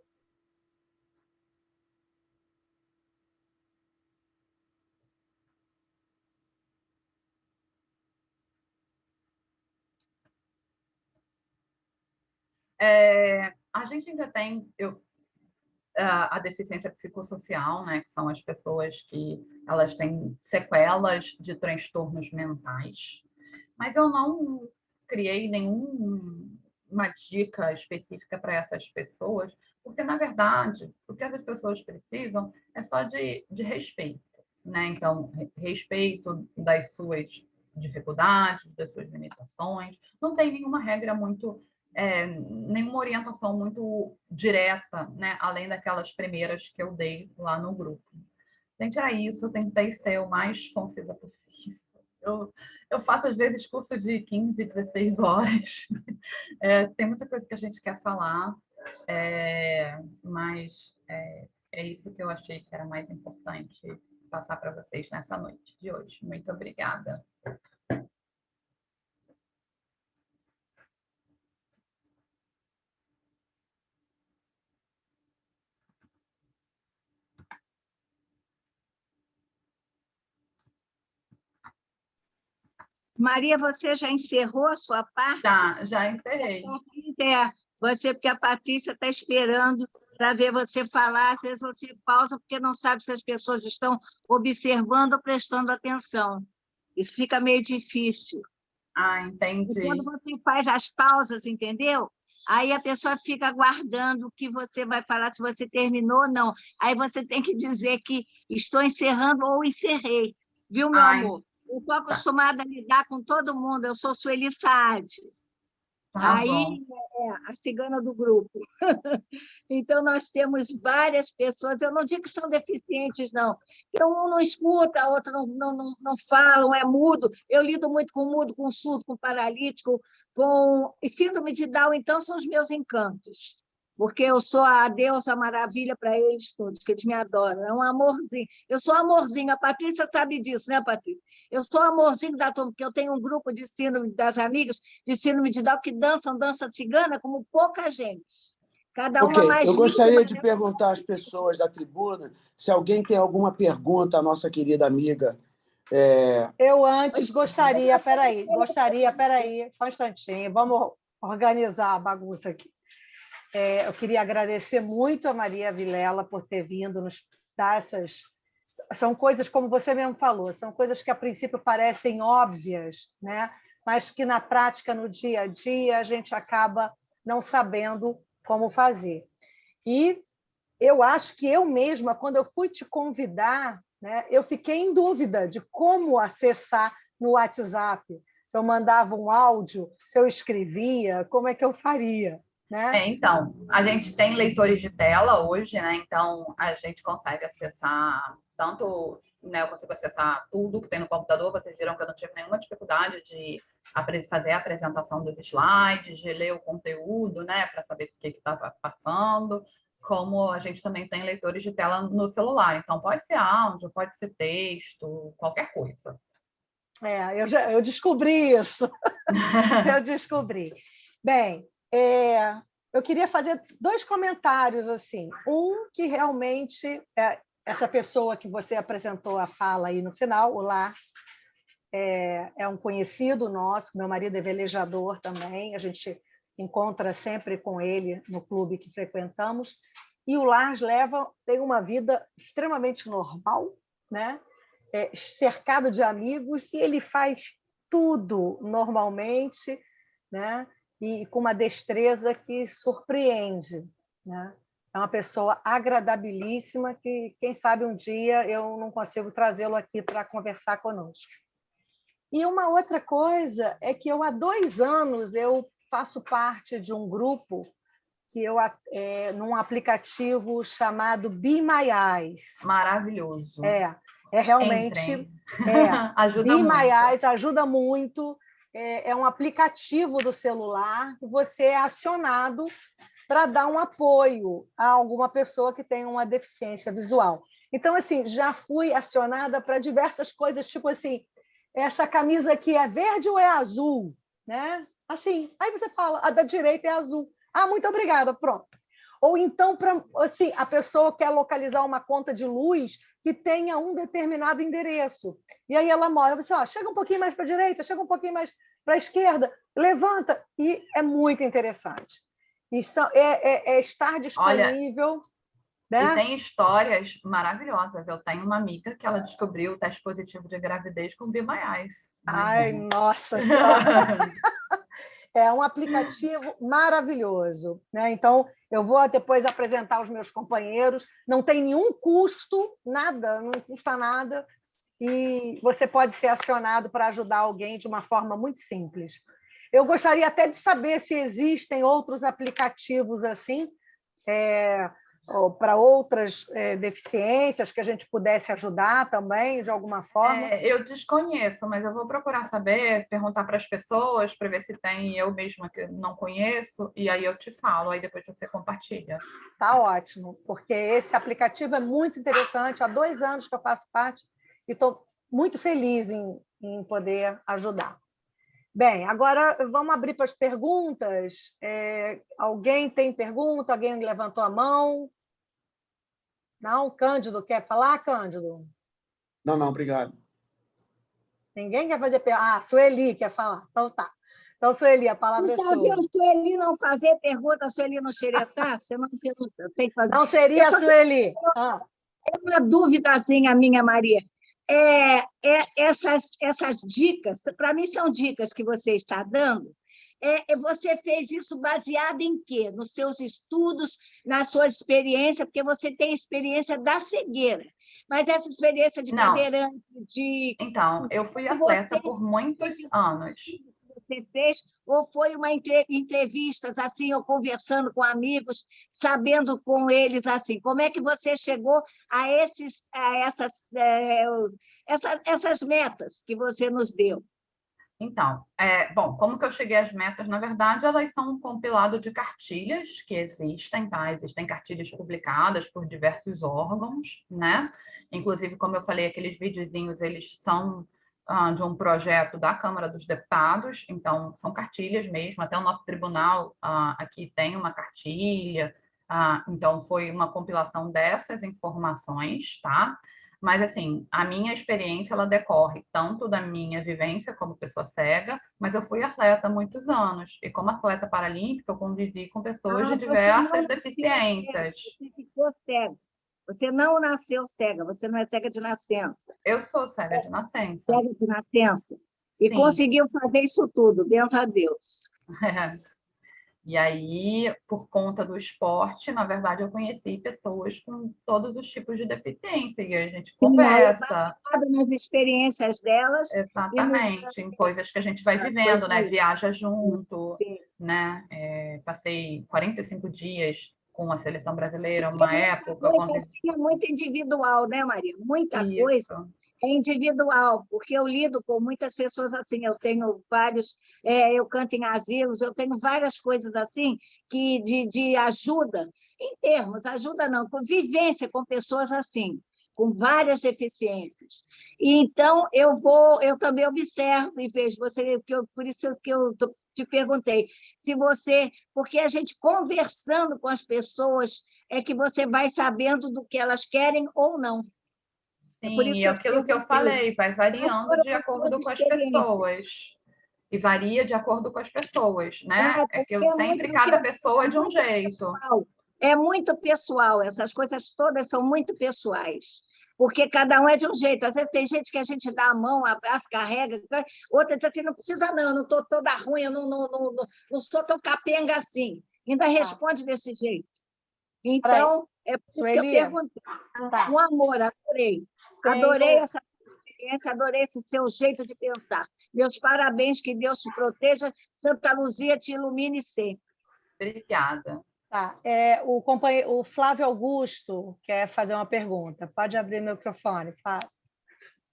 A gente ainda tem a deficiência psicossocial, né, que são as pessoas que elas têm sequelas de transtornos mentais, mas eu não criei nenhuma dica específica para essas pessoas, porque, na verdade, o que as pessoas precisam é só de respeito, né? Então, respeito das suas dificuldades, das suas limitações, não tem nenhuma regra muito nenhuma orientação muito direta, né? Além daquelas primeiras que eu dei lá no grupo. Gente, era isso, eu tentei ser o mais concisa possível. Eu faço, às vezes, curso de 15, 16 horas. Tem muita coisa que a gente quer falar, mas é isso que eu achei que era mais importante passar para vocês nessa noite de hoje. Muito obrigada. Maria, você já encerrou a sua parte? Já encerrei. Porque a Patrícia está esperando para ver você falar, às vezes você pausa porque não sabe se as pessoas estão observando ou prestando atenção. Isso fica meio difícil. Entendi. E quando você faz as pausas, entendeu? Aí a pessoa fica aguardando o que você vai falar, se você terminou ou não. Aí você tem que dizer que estou encerrando ou encerrei. Viu, meu amor? Eu estou acostumada a lidar com todo mundo. Eu sou Sueli Saad. Aí, a cigana do grupo. Então, nós temos várias pessoas, eu não digo que são deficientes, não. Um não escuta, a outra não fala, é mudo. Eu lido muito com mudo, com surdo, com paralítico, com síndrome de Down, então, são os meus encantos. Porque eu sou a deusa maravilha para eles todos, que eles me adoram. É um amorzinho. Eu sou amorzinho, a Patrícia sabe disso, né, Patrícia? Eu sou amorzinho da turma, porque eu tenho um grupo de síndrome das amigas de síndrome de Down que dançam dança cigana como pouca gente. Cada uma mais eu gostaria de linda, perguntar às pessoas da tribuna se alguém tem alguma pergunta à nossa querida amiga. Eu antes gostaria, peraí, só um instantinho, vamos organizar a bagunça aqui. Eu queria agradecer muito a Maria Vilela por ter vindo nos dar essas... São coisas, como você mesmo falou, são coisas que a princípio parecem óbvias, né? Mas que na prática, no dia a dia, a gente acaba não sabendo como fazer. E eu acho que eu mesma, quando eu fui te convidar, né, eu fiquei em dúvida de como acessar no WhatsApp. Se eu mandava um áudio, se eu escrevia, como é que eu faria? Né? Então, a gente tem leitores de tela hoje, né? Então, a gente consegue acessar tanto, né? Eu consigo acessar tudo que tem no computador. Vocês viram que eu não tive nenhuma dificuldade de fazer a apresentação dos slides, de ler o conteúdo, né? Para saber o que estava passando. Como a gente também tem leitores de tela no celular. Então, pode ser áudio, pode ser texto, qualquer coisa. Eu descobri isso. Eu descobri. Bem, eu queria fazer 2 comentários. Assim. Que realmente, essa pessoa que você apresentou a fala aí no final, o Lars, é um conhecido nosso, meu marido é velejador também, a gente encontra sempre com ele no clube que frequentamos, e o Lars tem uma vida extremamente normal, né? Cercado de amigos, e ele faz tudo normalmente, né? E com uma destreza que surpreende, né? É uma pessoa agradabilíssima que, quem sabe, um dia eu não consigo trazê-lo aqui para conversar conosco. E uma outra coisa é que há 2 anos eu faço parte de um grupo que num aplicativo chamado Be My Eyes. Maravilhoso. Realmente... ajuda Be muito. My Eyes ajuda muito. É um aplicativo do celular que você é acionado para dar um apoio a alguma pessoa que tem uma deficiência visual. Então, assim, já fui acionada para diversas coisas, tipo assim, essa camisa aqui é verde ou é azul? Né? Assim, aí você fala, a da direita é azul. Muito obrigada, pronto. Ou então, assim, a pessoa quer localizar uma conta de luz que tenha um determinado endereço. E aí ela mora, você chega um pouquinho mais para a direita, chega um pouquinho mais para a esquerda, levanta. E é muito interessante. Isso estar disponível. Olha, né? E tem histórias maravilhosas. Eu tenho uma amiga que ela descobriu o teste positivo de gravidez com Be My Eyes. Ai, nossa Senhora! É um aplicativo maravilhoso. Né? Então, eu vou depois apresentar aos meus companheiros. Não tem nenhum custo, nada, não custa nada. E você pode ser acionado para ajudar alguém de uma forma muito simples. Eu gostaria até de saber se existem outros aplicativos assim, para outras deficiências que a gente pudesse ajudar também, de alguma forma. Eu desconheço, mas eu vou procurar saber, perguntar para as pessoas, para ver se tem eu mesma que não conheço, e aí eu te falo, aí depois você compartilha. Tá ótimo, porque esse aplicativo é muito interessante. Há 2 anos que eu faço parte e estou muito feliz em poder ajudar. Bem, agora vamos abrir para as perguntas. Alguém tem pergunta? Alguém levantou a mão? Não? Cândido quer falar, Cândido? Não, obrigado. Ninguém quer fazer pergunta. Ah, Sueli quer falar. Então tá. Então, Sueli, a palavra é Não sua. sabia, Sueli não fazer pergunta, Sueli não xeretar, você não tem que fazer. Não seria a Sueli. Ah. Uma duvidazinha minha, Maria. Essas dicas, para mim são dicas que você está dando, você fez isso baseado em quê? Nos seus estudos, na sua experiência, porque você tem experiência da cegueira. Mas essa experiência de Não. cadeirante, de... Então, eu fui atleta por muitos anos. Você fez, ou foi uma entrevistas assim, ou conversando com amigos, sabendo com eles assim, como é que você chegou a essas metas que você nos deu? Então, bom, como que eu cheguei às metas? Na verdade, elas são um compilado de cartilhas que existem, tá? Existem cartilhas publicadas por diversos órgãos, né? Inclusive, como eu falei, aqueles videozinhos, eles são de um projeto da Câmara dos Deputados, então são cartilhas mesmo, até o nosso tribunal aqui tem uma cartilha, então foi uma compilação dessas informações, tá? Mas, assim, a minha experiência, ela decorre tanto da minha vivência como pessoa cega, mas eu fui atleta há muitos anos, e como atleta paralímpica, eu convivi com pessoas de diversas deficiências. Você ficou cega. Você não nasceu cega, você não é cega de nascença. Eu sou cega de nascença. Cega de nascença. E Sim. conseguiu fazer isso tudo, benção a Deus. E aí, por conta do esporte, na verdade, eu conheci pessoas com todos os tipos de deficiência, e a gente conversa. Nas experiências delas. Exatamente, em coisas que a gente vai vivendo, né? Viaja junto, né? Passei 45 dias com a seleção brasileira, uma época. É muito individual, né, Maria? Muita coisa é individual, porque eu lido com muitas pessoas assim, eu tenho vários, eu canto em asilos, eu tenho várias coisas assim que de ajuda, em termos, ajuda não, com vivência com pessoas assim, com várias deficiências. E então eu também observo e vejo você, por isso que eu te perguntei, se você, porque a gente conversando com as pessoas é que você vai sabendo do que elas querem ou não. Sim, e aquilo que eu falei, vai variando de acordo com as pessoas. E varia de acordo com as pessoas, né? Sempre cada pessoa é de um jeito. É muito pessoal, essas coisas todas são muito pessoais, porque cada um é de um jeito. Às vezes tem gente que a gente dá a mão, abraça, carrega, outra diz assim, não precisa não, eu não estou toda ruim, eu não sou tão capenga assim. Ainda responde desse jeito. Então, é por isso que eu perguntei. Um amor, adorei. Adorei essa experiência, adorei esse seu jeito de pensar. Meus parabéns, que Deus te proteja, Santa Luzia te ilumine sempre. Obrigada. Tá. O Flávio Augusto quer fazer uma pergunta. Pode abrir meu microfone, Flávio.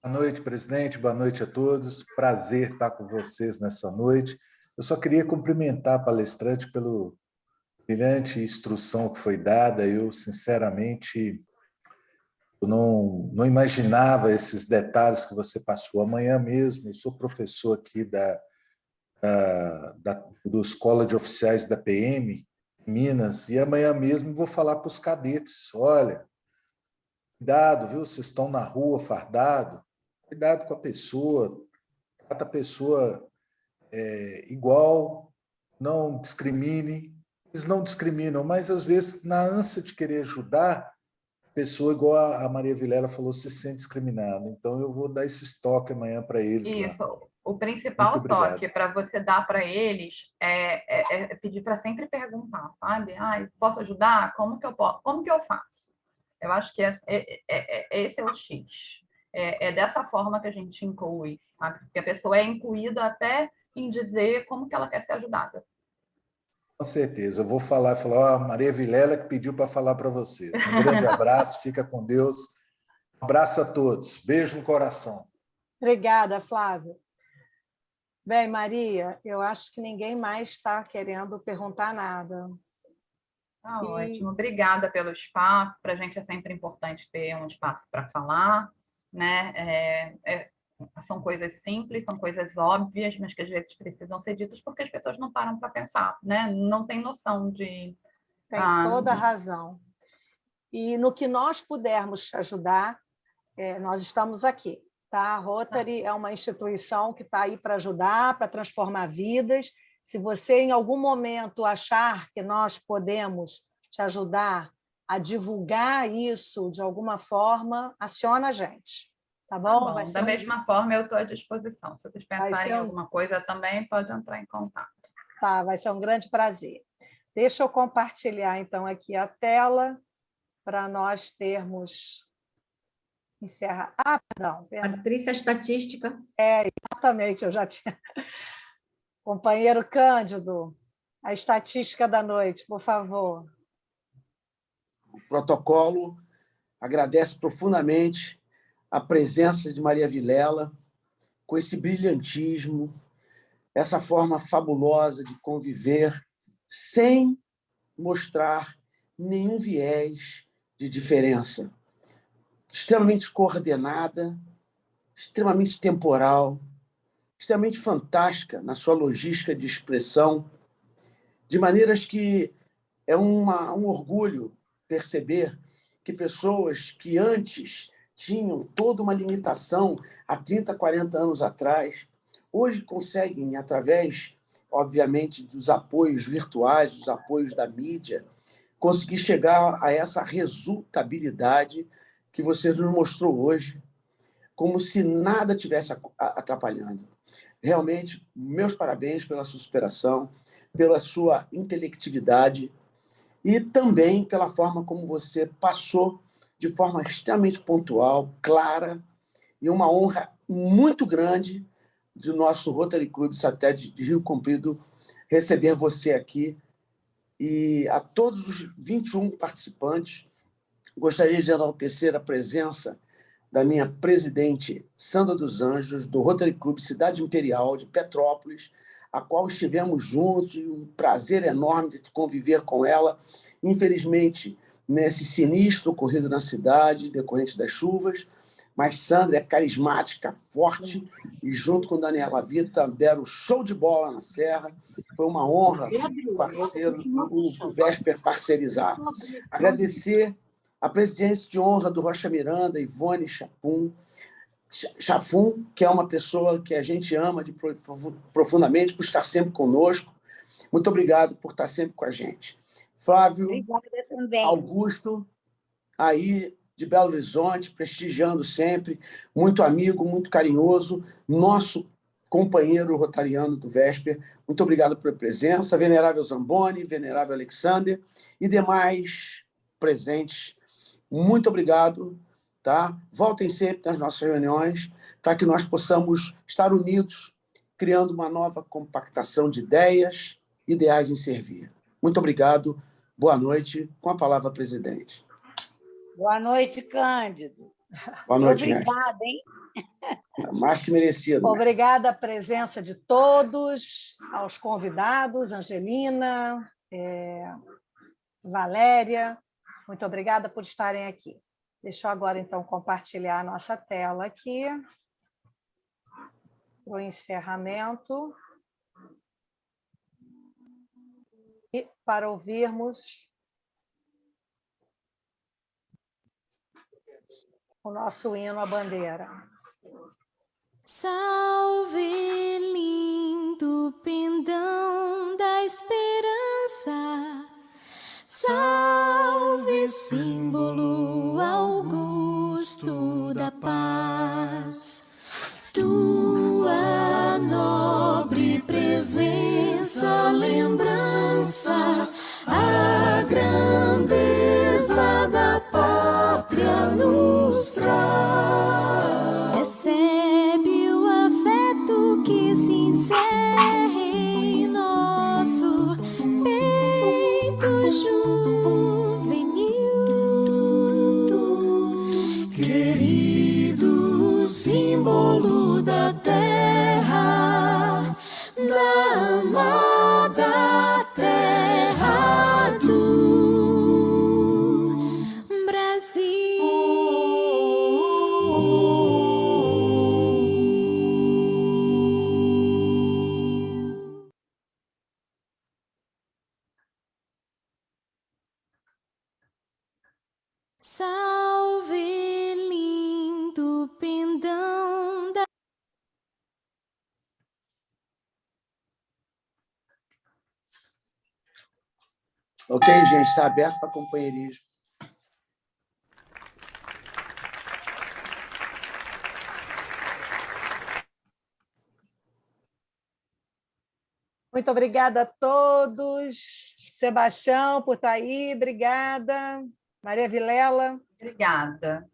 Boa noite, presidente. Boa noite a todos. Prazer estar com vocês nessa noite. Eu só queria cumprimentar a palestrante pelo brilhante instrução que foi dada. Eu, sinceramente, não imaginava esses detalhes que você passou. Amanhã mesmo, eu sou professor aqui da Escola de Oficiais da PM, em Minas, e amanhã mesmo vou falar para os cadetes, olha, cuidado, viu? Vocês estão na rua fardado, cuidado com a pessoa, trata a pessoa igual, não discrimine. Eles não discriminam, mas às vezes, na ânsia de querer ajudar, a pessoa, igual a Maria Vilela falou, se sente discriminada. Então, eu vou dar esse toque amanhã para eles. Isso. Lá. O principal toque para você dar para eles é pedir para sempre perguntar, sabe? Posso ajudar? Como que eu faço? Eu acho que esse é o X. É dessa forma que a gente inclui, sabe? Porque a pessoa é incluída até em dizer como que ela quer ser ajudada. Com certeza. Eu vou falar, Maria Vilela que pediu para falar para vocês. Um grande abraço, fica com Deus. Um abraço a todos. Beijo no coração. Obrigada, Flávio. Bem, Maria, eu acho que ninguém mais está querendo perguntar nada. Ótimo. Obrigada pelo espaço. Para a gente é sempre importante ter um espaço para falar, né? São coisas simples, são coisas óbvias, mas que às vezes precisam ser ditas porque as pessoas não param para pensar, né? Não tem noção de... Tem toda a razão. E no que nós pudermos te ajudar, nós estamos aqui, tá? A Rotary é uma instituição que está aí para ajudar, para transformar vidas. Se você, em algum momento, achar que nós podemos te ajudar a divulgar isso de alguma forma, aciona a gente. Tá Tá bom? bom. Da mesma forma, eu estou à disposição. Se vocês pensarem em um alguma coisa também, pode entrar em contato. Tá, vai ser um grande prazer. Deixa eu compartilhar, então, aqui a tela para nós termos... Encerrar. Ah, perdão. Patrícia, estatística. Exatamente, eu já tinha... Companheiro Cândido, a estatística da noite, por favor. O protocolo agradece profundamente a presença de Maria Vilela, com esse brilhantismo, essa forma fabulosa de conviver, sem mostrar nenhum viés de diferença. Extremamente coordenada, extremamente temporal, extremamente fantástica na sua logística de expressão, de maneiras que é um orgulho perceber que pessoas que antes tinham toda uma limitação há 30, 40 anos atrás, hoje conseguem, através, obviamente, dos apoios virtuais, dos apoios da mídia, conseguir chegar a essa resultabilidade que você nos mostrou hoje, como se nada tivesse atrapalhando. Realmente, meus parabéns pela sua superação, pela sua intelectividade e também pela forma como você passou de forma extremamente pontual, clara, e uma honra muito grande do nosso Rotary Club Satélite de Rio Comprido receber você aqui. E a todos os 21 participantes, gostaria de enaltecer a presença da minha presidente Sandra dos Anjos, do Rotary Club Cidade Imperial de Petrópolis, a qual estivemos juntos, e um prazer enorme de conviver com ela. Infelizmente, nesse sinistro ocorrido na cidade, decorrente das chuvas, mas Sandra é carismática, forte, e junto com Daniela Vita deram show de bola na Serra. Foi uma honra o Vesper parcerizar. Agradecer a presidência de honra do Rocha Miranda, Ivone Chafum, que é uma pessoa que a gente ama profundamente, por estar sempre conosco. Muito obrigado por estar sempre com a gente. Flávio Augusto, aí de Belo Horizonte, prestigiando sempre, muito amigo, muito carinhoso, nosso companheiro rotariano do Vesper. Muito obrigado pela presença. Venerável Zamboni, venerável Alexander e demais presentes. Muito obrigado. Tá? Voltem sempre nas nossas reuniões para que nós possamos estar unidos, criando uma nova compactação de ideias, ideais em servir. Muito obrigado. Boa noite. Com a palavra, presidente. Boa noite, Cândido. Boa noite, Obrigada, hein? Mais que merecido. Obrigada a presença de todos, aos convidados, Angelina, Valéria. Muito obrigada por estarem aqui. Deixa eu agora, então, compartilhar a nossa tela aqui para o encerramento e para ouvirmos o nosso hino à bandeira. Salve, lindo pendão da esperança, salve, símbolo augusto da paz. Tua nobre presença, lembrança, a grandeza da pátria nos traz. Recebe o afeto que se encerra em nosso peito juvenil, querido símbolo da terra, da amada terra do Brasil. Salve, lindo pendão Ok, gente? Está aberto para companheirismo. Muito obrigada a todos. Sebastião, por estar aí, obrigada. Maria Vilela. Obrigada.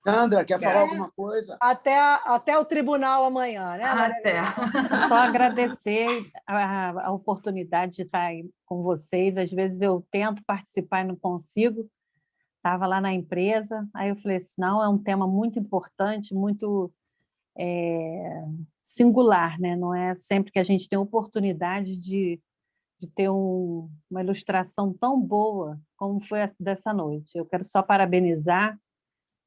Sandra, quer falar alguma coisa? Até o tribunal amanhã, né, Maria Vilela? Só agradecer a oportunidade de estar aí com vocês. Às vezes eu tento participar e não consigo. Estava lá na empresa, aí eu falei assim, não, é um tema muito importante, muito singular, né? Não é sempre que a gente tem oportunidade de ter uma ilustração tão boa como foi a dessa noite. Eu quero só parabenizar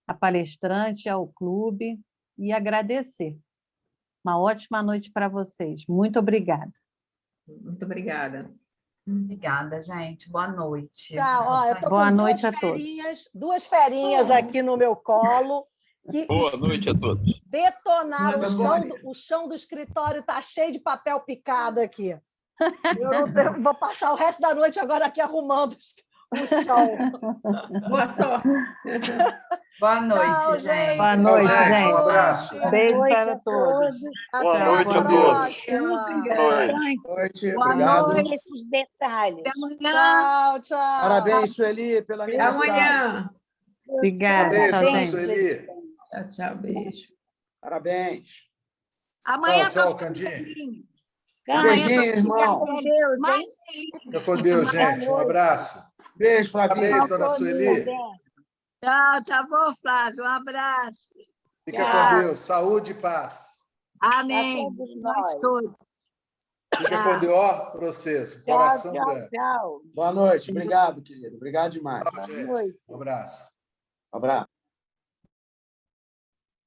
a palestrante, ao clube e agradecer. Uma ótima noite para vocês. Muito obrigada. Muito obrigada. Obrigada, gente. Boa noite. Tchau. Eu tô Boa com noite a todos. Duas ferinhas aqui no meu colo. Boa noite a todos. Detonaram o chão do escritório, está cheio de papel picado aqui. Eu vou passar o resto da noite agora aqui arrumando o chão. Boa sorte. Boa noite, Tchau, gente. Boa noite, gente. Um abraço. Beijo para todos. Boa noite a todos. Boa noite. Boa Obrigado. noite, esses detalhes. Até amanhã. Tchau. Parabéns, Sueli, pela Até aniversário. amanhã. Obrigada. Beijo, Tchau, dona gente. Sueli. Tchau, beijo. Parabéns. Amanhã Tchau, tô Candinho. Beijinho, irmão. com Deus, hein? Fica com Deus, gente. Um abraço. Beijo, Flavinha. Parabéns, dona Sueli. Tchau, tá bom, Flávio? Um abraço. Fica Tchau. com Deus. Saúde e paz. Amém. Pra todos Nós nós. todos. Fica com Deus para vocês. Tchau, Coração tchau, grande. tchau. Boa noite. Obrigado, querido. Obrigado demais. Tchau, gente. Um abraço. Um abraço.